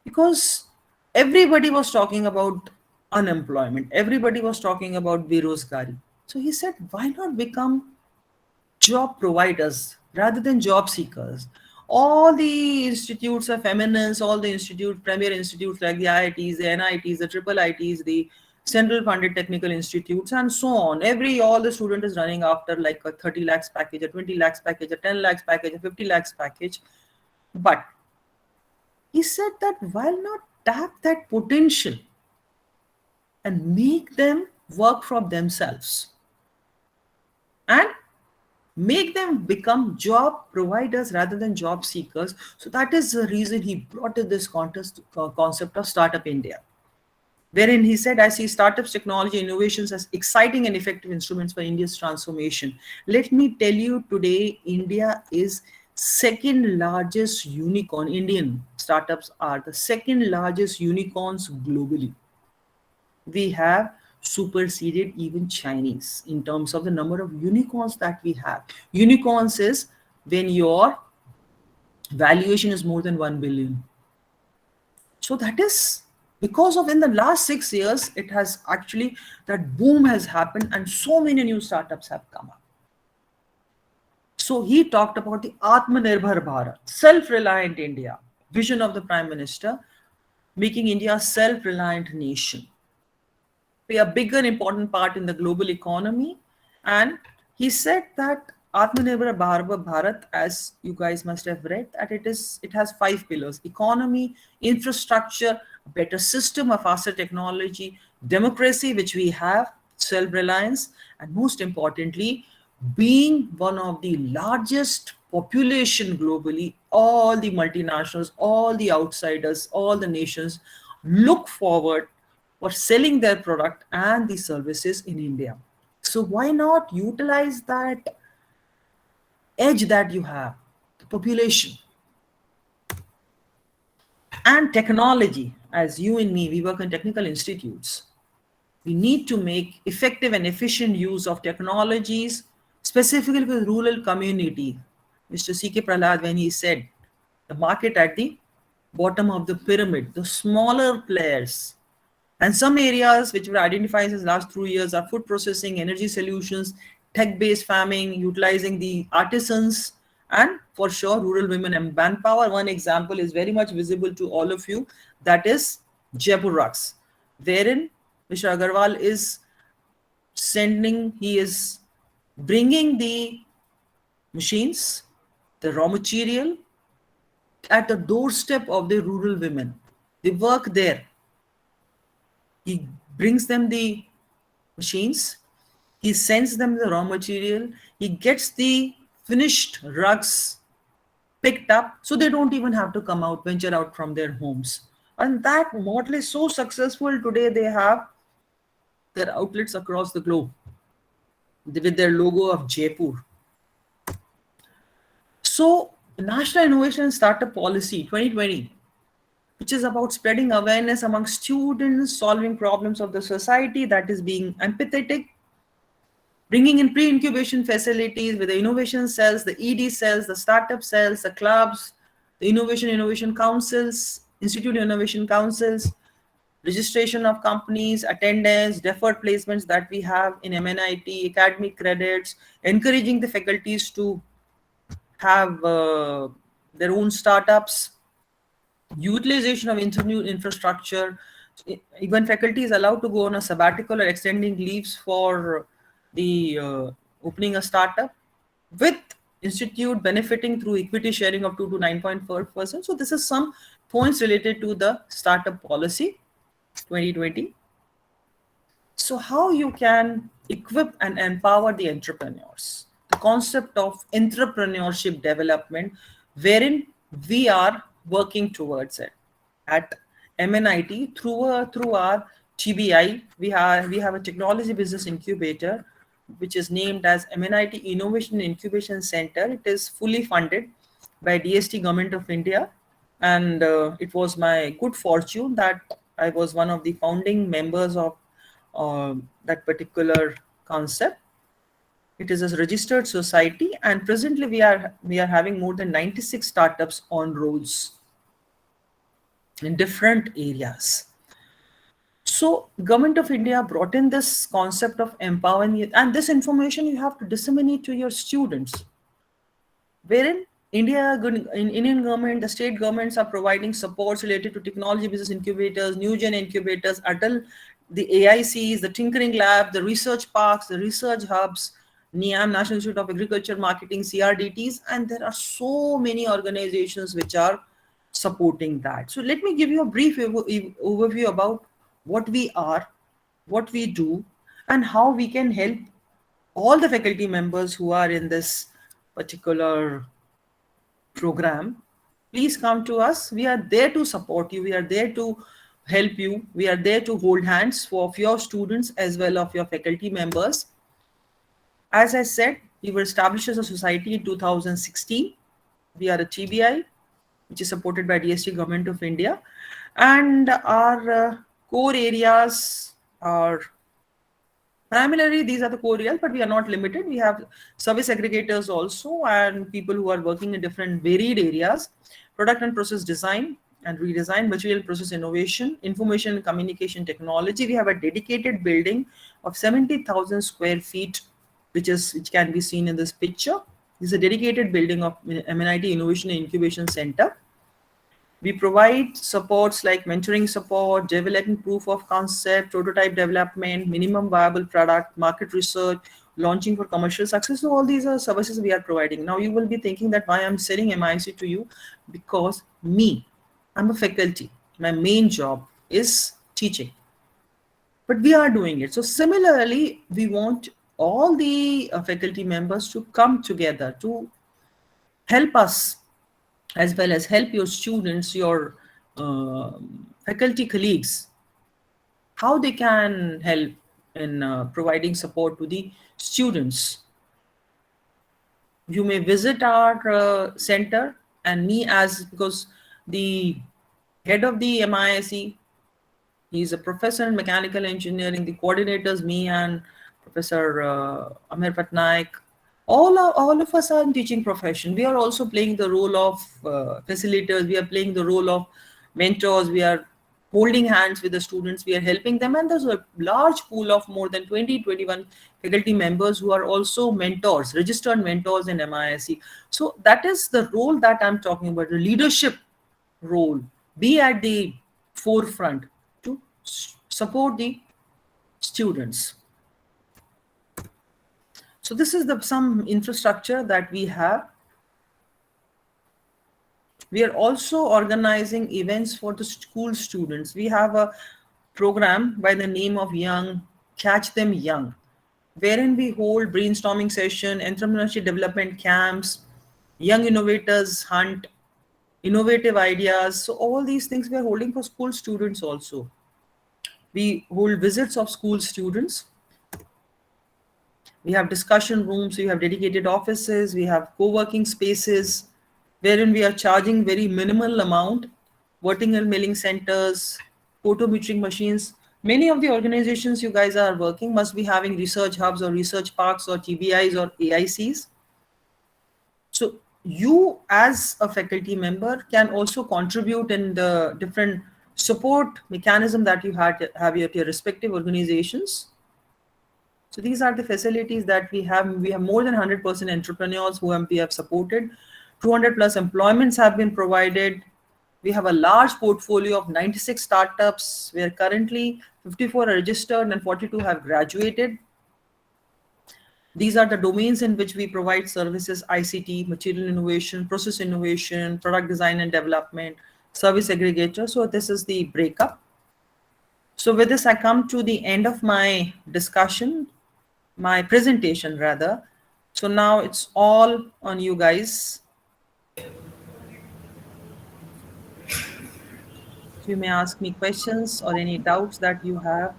B: because everybody was talking about unemployment. Everybody was talking about berozgari. So he said, why not become job providers rather than job seekers? All the institutes of eminence, all the premier institutes like the IITs, the NITs, the triple ITs, the central funded technical institutes, and so on. All the student is running after like a 30 lakhs package, a 20 lakhs package, a 10 lakhs package, a 50 lakhs package. But he said that why not tap that potential and make them work for themselves and make them become job providers rather than job seekers. So that is the reason he brought in this concept of Startup India, wherein he said, I see startups, technology, innovations as exciting and effective instruments for India's transformation. Let me tell you today, India is second largest unicorn. Indian startups are the second largest unicorns globally. We have superseded even Chinese in terms of the number of unicorns that we have. Unicorns is when your valuation is more than 1 billion. So that is because of in the last 6 years, it has actually, that boom has happened and so many new startups have come up. So he talked about the Atmanirbhar Bharat, self-reliant India, vision of the Prime Minister, making India a self-reliant nation. Play a bigger important part in the global economy. And he said that Atmanirbhar Bharat, as you guys must have read, that it has 5 pillars: economy, infrastructure, a better system, a faster technology, democracy, which we have, self-reliance, and most importantly, being one of the largest population globally. All the multinationals, all the outsiders, all the nations look forward for selling their product and the services in India. So why not utilize that edge that you have, the population and technology? as you and me, we work in technical institutes. We need to make effective and efficient use of technologies, specifically for rural community. Mr. C.K. Prahlad, when he said, the market at the bottom of the pyramid, the smaller players. And some areas which were identified as last 3 years are food processing, energy solutions, tech-based farming, utilizing the artisans, and for sure, rural women and manpower. One example is very much visible to all of you. That is Jaipur Rugs, wherein Mr. Agarwal is he is bringing the machines, the raw material at the doorstep of the rural women. They work there. He brings them the machines. He sends them the raw material. He gets the finished rugs picked up, so they don't even have to venture out from their homes. And that model is so successful today. They have their outlets across the globe with their logo of Jaipur. So, the National Innovation and Startup Policy 2020, which is about spreading awareness among students, solving problems of the society, that is being empathetic, bringing in pre-incubation facilities with the innovation cells, the ED cells, the startup cells, the clubs, the innovation councils, institute innovation councils, registration of companies, attendance, deferred placements that we have in MNIT, academic credits, encouraging the faculties to have their own startups, utilization of infrastructure. Even faculty is allowed to go on a sabbatical or extending leaves for the opening a startup, with institute benefiting through equity sharing of 2 to 9.4%. So this is some points related to the startup policy 2020. So how you can equip and empower the entrepreneurs, the concept of entrepreneurship development, wherein we are working towards it at MNIT through our TBI. We have a technology business incubator which is named as MNIT Innovation Incubation Center. It is fully funded by DST Government of India, and it was my good fortune that I was one of the founding members of that particular concept. It is a registered society, and presently we are having more than 96 startups on rolls in different areas. So Government of India brought in this concept of empowering you, and this information you have to disseminate to your students, wherein Indian government, the state governments are providing supports related to technology business incubators, new gen incubators, Atal, the AICs, the tinkering lab, the research parks, the research hubs, NIAM, National Institute of Agriculture Marketing, CRDTs, and there are so many organizations which are supporting that. So let me give you a brief overview about what we are, what we do, and how we can help all the faculty members who are in this particular program. Please come to us. We are there to support you. We are there to help you. We are there to hold hands for your students as well of your faculty members. As I said, we were established as a society in 2016. We are a TBI, which is supported by DST Government of India. And our core areas are primarily, these are the core areas, but we are not limited. We have service aggregators also, and people who are working in different varied areas: product and process design and redesign, material process innovation, information and communication technology. We have a dedicated building of 70,000 square feet, which can be seen in this picture. This is a dedicated building of MNIT Innovation and Incubation Center. We provide supports like mentoring support, developing proof of concept, prototype development, minimum viable product, market research, launching for commercial success. So all these are services we are providing. Now you will be thinking that why I'm selling MIC to you, because I'm a faculty. My main job is teaching, but we are doing it. So similarly, we want all the faculty members to come together to help us, as well as help your students, your faculty colleagues, how they can help in providing support to the students. You may visit our center, and because the head of the MISC He's a professor in mechanical engineering. The coordinators, me and Professor Amir Patnaik, all of us are in teaching profession. We are also playing the role of facilitators. We are playing the role of mentors. We are holding hands with the students. We are helping them. And there's a large pool of more than 21 faculty members who are also mentors, registered mentors in MISC. So that is the role that I'm talking about, the leadership role. Be at the forefront to support the students. So this is some infrastructure that we have. We are also organizing events for the school students. We have a program by the name of Catch Them Young, wherein we hold brainstorming session, entrepreneurship development camps, young innovators hunt, innovative ideas. So all these things we are holding for school students also. We hold visits of school students. We have discussion rooms, we have dedicated offices, we have co-working spaces, wherein we are charging very minimal amount, vertical milling centers, photometering machines. Many of the organizations you guys are working must be having research hubs or research parks or TBIs or AICs. So you as a faculty member can also contribute in the different support mechanism that you have at your respective organizations. So these are the facilities that we have. We have more than 100% entrepreneurs who we have supported. 200 plus employments have been provided. We have a large portfolio of 96 startups, where currently 54 are registered and 42 have graduated. These are the domains in which we provide services: ICT, material innovation, process innovation, product design and development, service aggregator. So this is the breakup. So with this, I come to the end of my discussion, my presentation rather. So now it's all on you guys. You may ask me questions or any doubts that you have.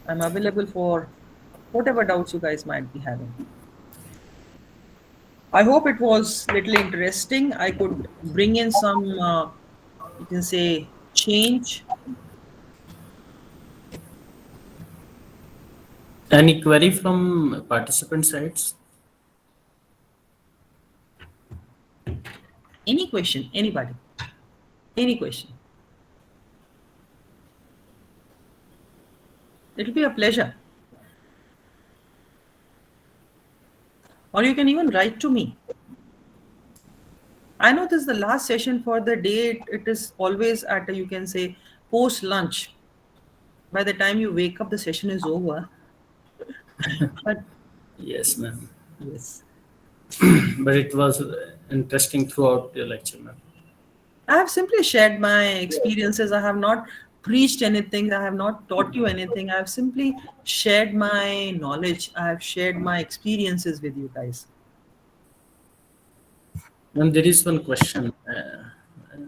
B: I'm available for whatever doubts you guys might be having. I hope it was little interesting. I could bring in some, you can say, change.
A: Any query from participant sides?
B: Any question, anybody? Any question? It'll be a pleasure. Or you can even write to me. I know this is the last session for the day. It is always at, you can say, post lunch. By the time you wake up, the session is over. But
A: Yes, ma'am.
B: yes,
A: But it was interesting throughout your lecture, ma'am.
B: I have simply shared my experiences. I have not preached anything. I have not taught you anything. I have simply shared my knowledge. I have shared my experiences with you guys.
A: And there is one question.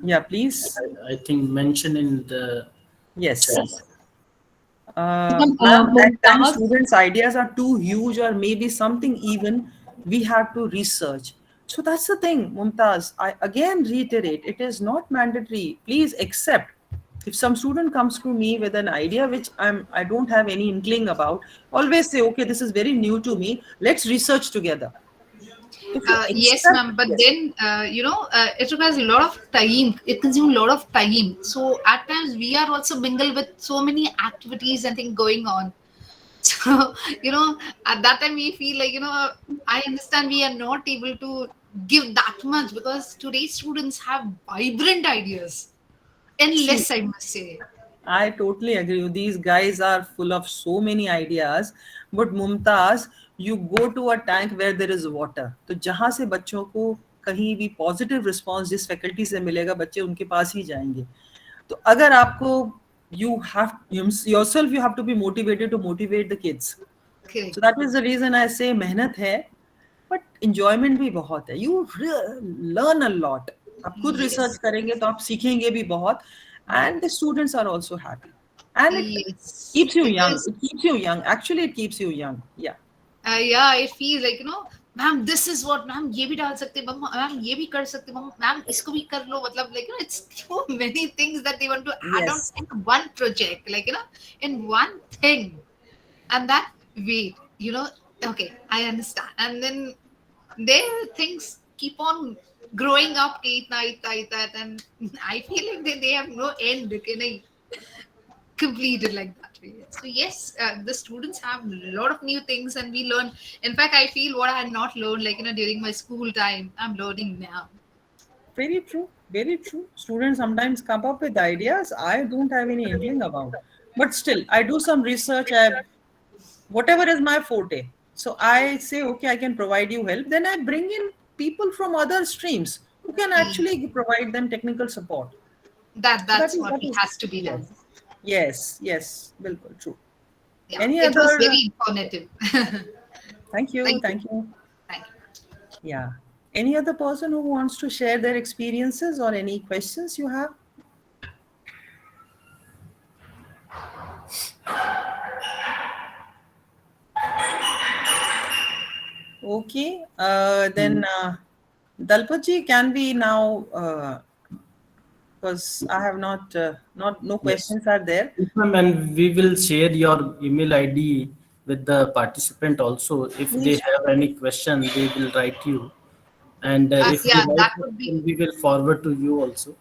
B: Yeah, please.
A: I think mentioned in the
B: Yes.
A: chat.
B: Ma'am, at times students' ideas are too huge, or maybe something even we have to research. So that's the thing, Mumtaz. I again reiterate, it is not mandatory. Please accept. If some student comes to me with an idea which I don't have any inkling about, always say, okay, this is very new to me. Let's research together.
H: Yes, ma'am. But then, it requires a lot of time. It consumes a lot of time. So at times we are also mingled with so many activities and things going on. So, at that time we feel like, I understand we are not able to give that much, because today's students have vibrant ideas. Endless, I must say.
B: I totally agree. These guys are full of so many ideas. But Mumtaz, you go to a tank where there is water. तो जहाँ से बच्चों को कहीं भी positive response जिस faculty से मिलेगा, बच्चे उनके पास ही जाएंगे. तो अगर आपको you have yourself, you have to be motivated to motivate the kids.
H: Okay.
B: So that is the reason I say मेहनत है, but enjoyment भी बहुत है. You learn a lot. आप खुद research करेंगे तो आप सीखेंगे भी बहुत, and the students are also happy. And it keeps you young. It keeps you young. Actually, it keeps you young. Yeah.
H: Yeah, it feels like, ma'am this is what ma'am ये भी डाल सकते मैम ये भी कर सकते ma'am इसको भी कर लो मतलब like it's so many things that they want to add on
B: Yes.
H: in one project like in one thing and that wait okay I understand and then their things keep on growing up and I feel like they have no end completed like that way. So yes, the students have a lot of new things and we learn. In fact, I feel what I had not learned during my school time, I'm learning now.
B: Very true. Very true. Students sometimes come up with ideas I don't have any inkling about. But still, I do some research. Whatever is my forte. So I say, okay, I can provide you help. Then I bring in people from other streams who can actually provide them technical support.
H: That's what has to be done.
B: Yes, yes, bilkul, true.
H: Yeah,
B: Any
H: it was
B: other?
H: very informative.
B: Thank you.
H: Thank you.
B: Yeah. Any other person who wants to share their experiences or any questions you have? Okay. Then Dalpatji, can we now? Because I have no questions are there.
A: Yes, ma'am, and we will share your email ID with the participant also. If they have any question, they will write you. And if they
H: yeah,
A: write,
H: that would be.
A: then we will forward to you also.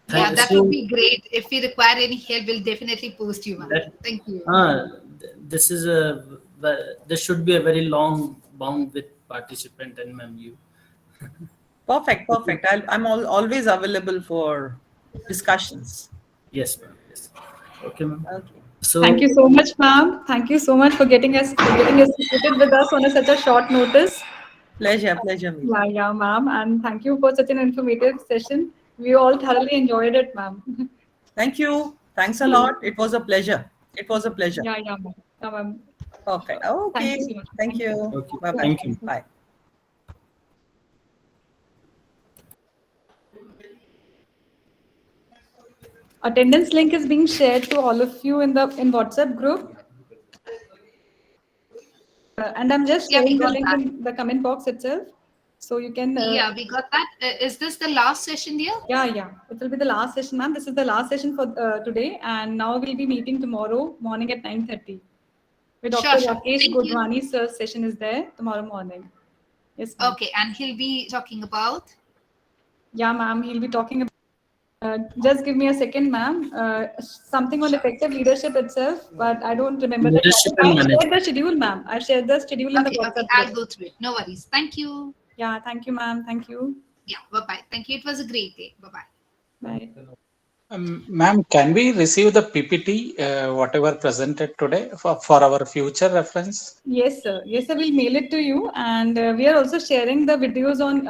H: Yeah, that
A: So-
H: would be great. If we require any help, we'll definitely post you, ma'am. Thank you.
A: This is this should be a very long bond with participant and ma'am you.
B: Perfect. I'm always available for discussions.
A: Yes, ma'am. Yes. Okay, ma'am.
B: Okay.
A: So
C: Thank you so much, ma'am. Thank you so much for getting associated with us on such a short notice.
B: Pleasure, ma'am.
C: Yeah, ma'am. And thank you for such an informative session. We all thoroughly enjoyed it, ma'am.
B: Thank you. Thanks a lot. It was a pleasure.
C: Yeah, ma'am. Yeah, ma'am.
B: Perfect. Okay.
C: Thank you so much.
B: Thank you.
A: Okay.
B: Bye-bye.
A: Thank you.
B: Bye.
C: Attendance link is being shared to all of you in WhatsApp group. And I'm just
H: Yeah, we
C: sharing the
H: got
C: link
H: that.
C: in the comment box itself. So you can.
H: Yeah, we got that. Is this the last session, dear?
C: Yeah. It will be the last session, ma'am. This is the last session for today. And now we'll be meeting tomorrow morning at 9:30. With Dr.
H: Sure.
C: Rakesh
H: Thank you.
C: Godwani, sir's session is there tomorrow morning. Yes, ma'am.
H: Okay, and he'll be talking about.
C: Yeah, ma'am. He'll be talking about. Just give me a second, ma'am. Something on effective leadership itself, but I don't remember the
A: Leadership
C: topic.
A: and
C: I shared
A: management.
C: the schedule, ma'am. I shared the schedule in the
H: Okay,
C: WhatsApp
H: I'll
C: group.
H: go through it. No worries. Thank you.
C: Yeah, thank you, ma'am. Thank you.
H: Yeah, bye-bye. Thank you. It was a great day. Bye-bye.
C: Bye.
G: Ma'am, can we receive the PPT, whatever presented today for our future reference?
C: Yes, sir. Yes, sir. We'll mail it to you. And we are also sharing the videos on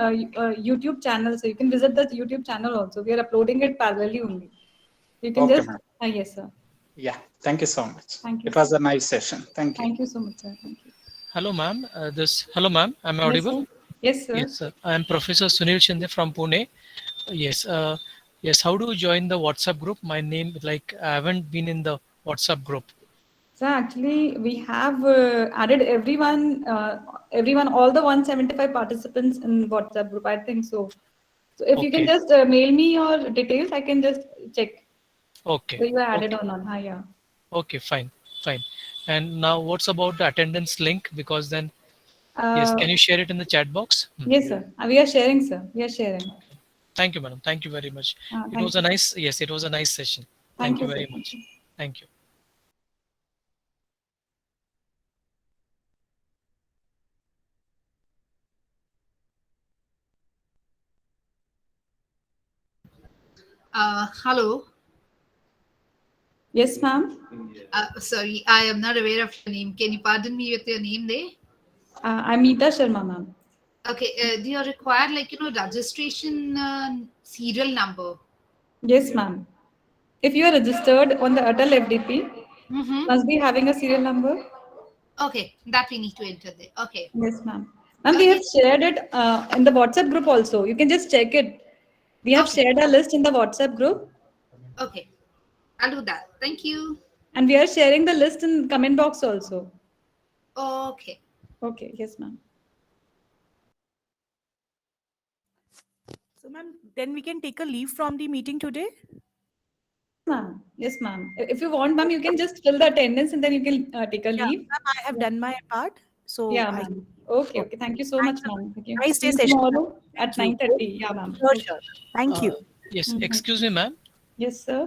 C: YouTube channel. So you can visit the YouTube channel also. We are uploading it parallelly only. You can
G: Okay,
C: just.
G: ma'am.
C: Yes, sir.
G: Yeah, thank you so much.
C: Thank you.
G: It was a nice session. Thank you.
C: Thank you so much, sir. Thank you.
E: Hello, ma'am. Hello, ma'am. Am I audible?
C: Yes, sir.
E: Yes, sir. I am Professor Sunil Shinde from Pune. Yes. Yes. How do you join the WhatsApp group? My name, like, I haven't been in the WhatsApp group.
C: So actually, we have added everyone, all the 175 participants in WhatsApp group. I think so. So if you can
E: Okay.
C: just mail me your details, I can just check.
E: Okay.
C: So you are added
E: Okay.
C: on. Yeah.
E: Okay. Fine. And now, what's about the attendance link? Because then, yes, can you share it in the chat box?
C: Yes, sir. We are sharing, sir. We are sharing.
E: Thank you, madam. Thank you very much. It
C: Thank
E: was a nice, yes, it was a nice session. Thank you
C: sir.
E: very much. Thank you.
H: Hello.
C: Yes, ma'am.
H: Sorry, I am not aware of your name. Can you pardon me with your name there?
C: I'm Meeta Sharma, ma'am.
H: Okay. Do you require registration serial number?
C: Yes, ma'am. If you are registered on the Atal FDP, must be having a serial number.
H: Okay, that we need to enter there. Okay.
C: Yes, ma'am. Ma'am, we have shared it in the WhatsApp group also. You can just check it. We have shared a list in the WhatsApp group.
H: Okay. I'll do that. Thank you.
C: And we are sharing the list in comment box also.
H: Okay.
C: Okay. Yes, ma'am.
I: ma'am, then we can take a leave from the meeting today?
C: Ma'am. Yes, ma'am. If you want, ma'am, you can just fill the attendance and then you can take a
I: Yeah,
C: leave.
I: ma'am, I have done my part. So
C: Yeah,
I: I,
C: ma'am. Okay, okay. Thank you so much,
I: thanks a lot.
C: ma'am. Thank you.
I: Nice
C: See
I: day
C: you
I: session.
C: tomorrow
I: Thank
C: at
I: you.
C: 9:30. Yeah, ma'am.
I: Sure,
C: Yes.
I: sure. Thank you.
E: Yes,
C: Mhm.
E: excuse me, ma'am.
C: Yes, sir.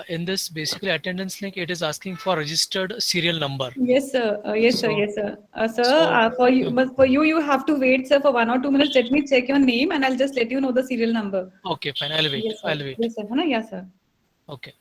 E: In this basically attendance link, it is asking for registered serial number.
C: Yes, sir. Yes, sir.
E: So,
C: Yes, sir. Sir,
E: so
C: for you, but for you, you have to wait, sir, for 1 or 2 minutes. Let me check your name, and I'll just let you know the serial number.
E: okay, fine. I'll wait.
C: Yes, sir.
E: I'll wait.
C: Yes, sir. है ना? Yes, sir.
E: Okay.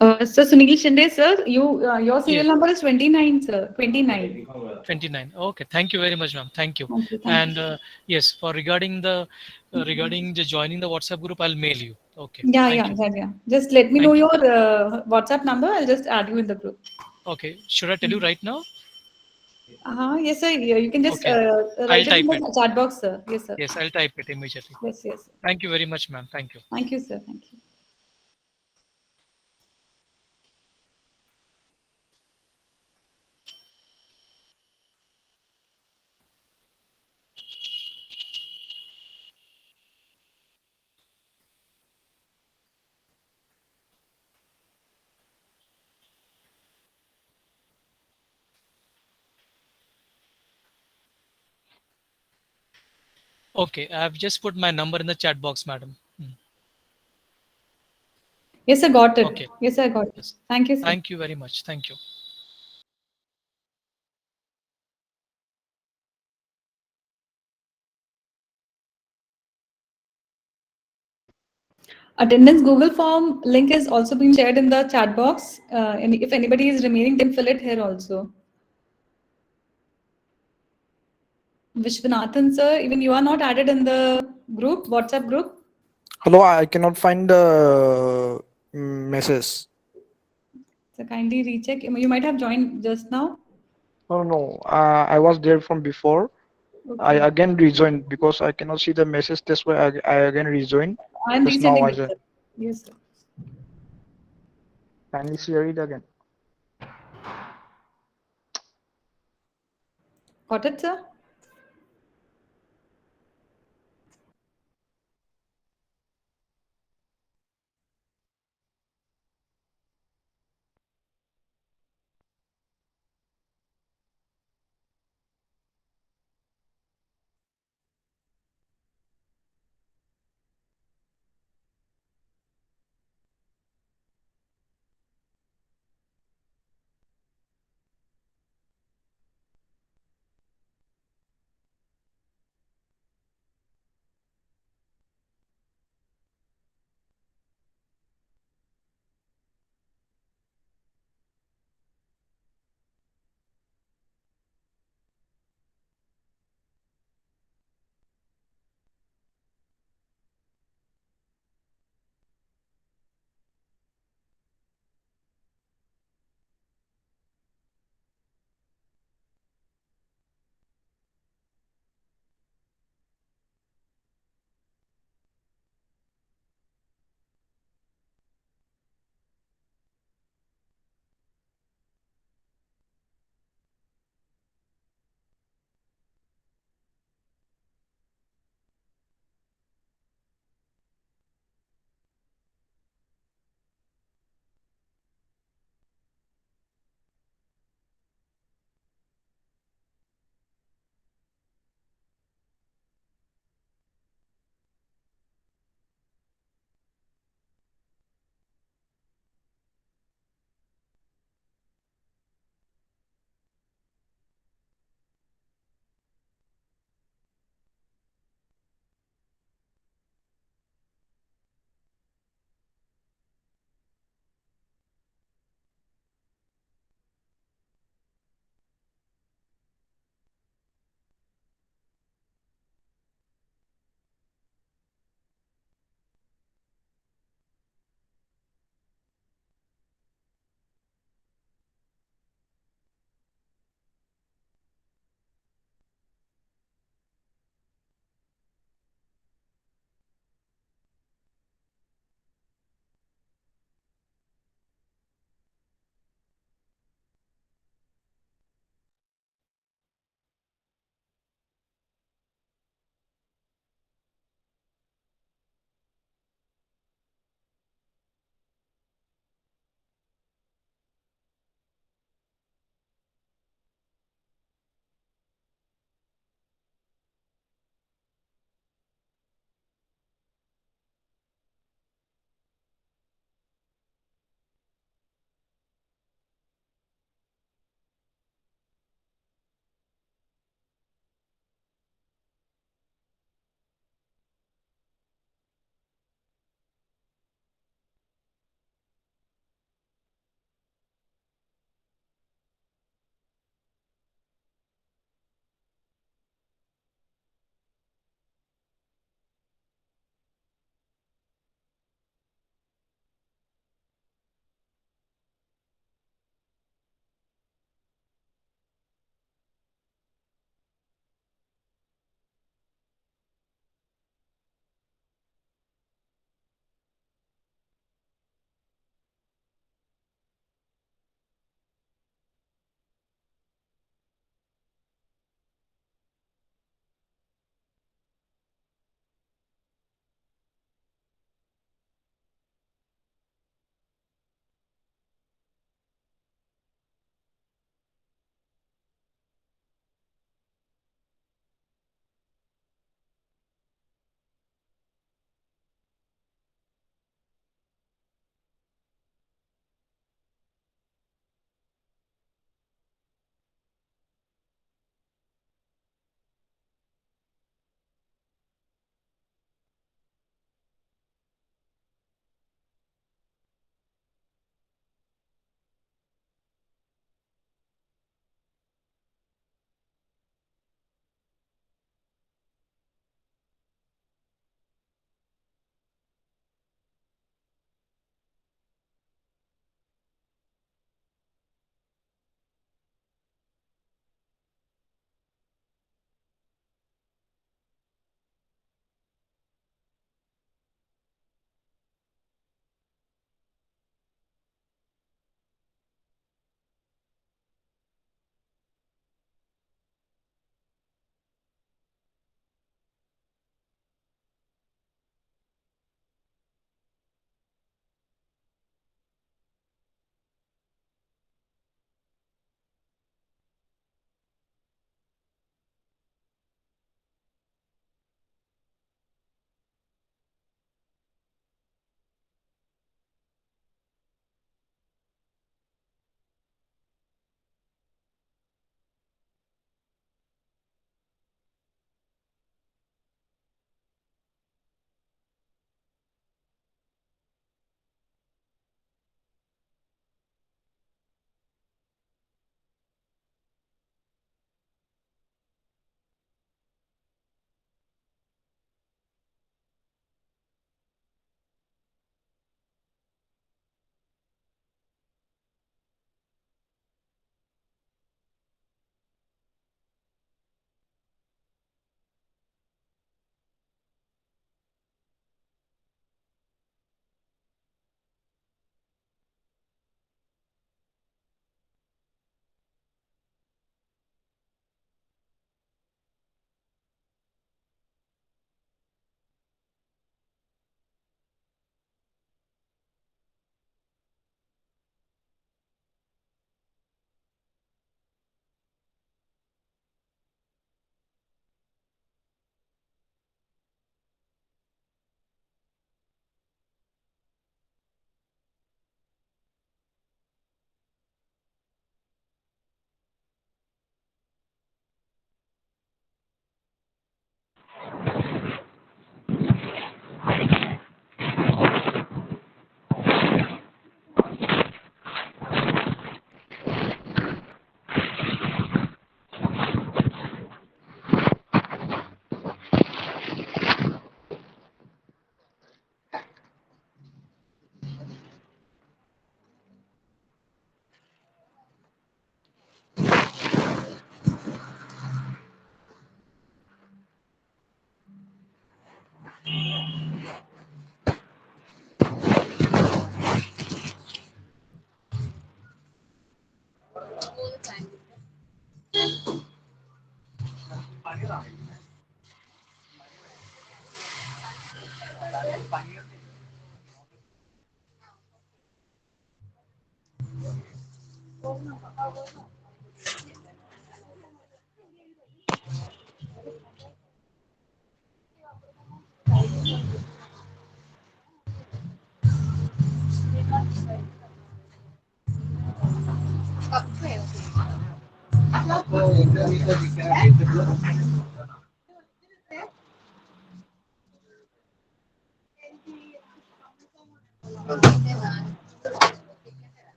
C: Sir Sunil Shinde, sir, your serial
E: Yes,
C: number is 29, sir. 29.
E: 29. Okay. Thank you very much, ma'am. Thank you.
C: Thank you. Thank
E: And
C: you.
E: yes, for regarding the joining the WhatsApp group, I'll mail you. Okay.
C: Yeah,
E: Thank
C: yeah,
E: you.
C: yeah, yeah. Just let me know
E: Thank you.
C: your WhatsApp number. I'll just add you in the group.
E: Okay. Should I tell you right now?
C: Yes, sir. Yeah, you can just
E: Okay. I'll
C: write it in
E: type it.
C: the chat box, sir. Yes, sir.
E: Yes, I'll type it immediately.
C: Yes, yes.
E: Thank you very much, ma'am. Thank you.
C: Thank you, sir. Thank you.
E: Okay. I've just put my number in the chat box, madam.
C: Yes, sir. Got it.
E: Okay.
C: Yes, sir. Got it.
E: Yes.
C: Thank you, sir.
E: Thank you very much. Thank you.
C: Attendance Google form link is also being shared in the chat box. And if anybody is remaining, then fill it here also. Vishwanathan, sir, even you are not added in the group, WhatsApp group.
J: Hello, I cannot find the message.
C: So kindly recheck. You might have joined just now.
J: Oh no, I was there from before. I
C: Okay.
J: again rejoined because I cannot see the message. That's why I again rejoined.
C: I'm
J: Just now
C: resending
J: I
C: it,
J: joined.
C: sir. Yes, sir.
J: Kindly share it again.
C: Got it, sir?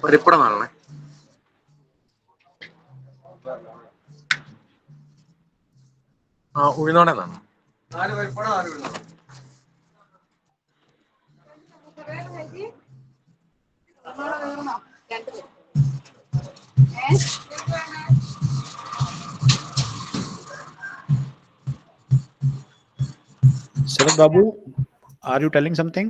K: പരിപ്പട നാളെ ഉഴുന്നോടെ നാണ്
L: Sarat Babu, are you telling something?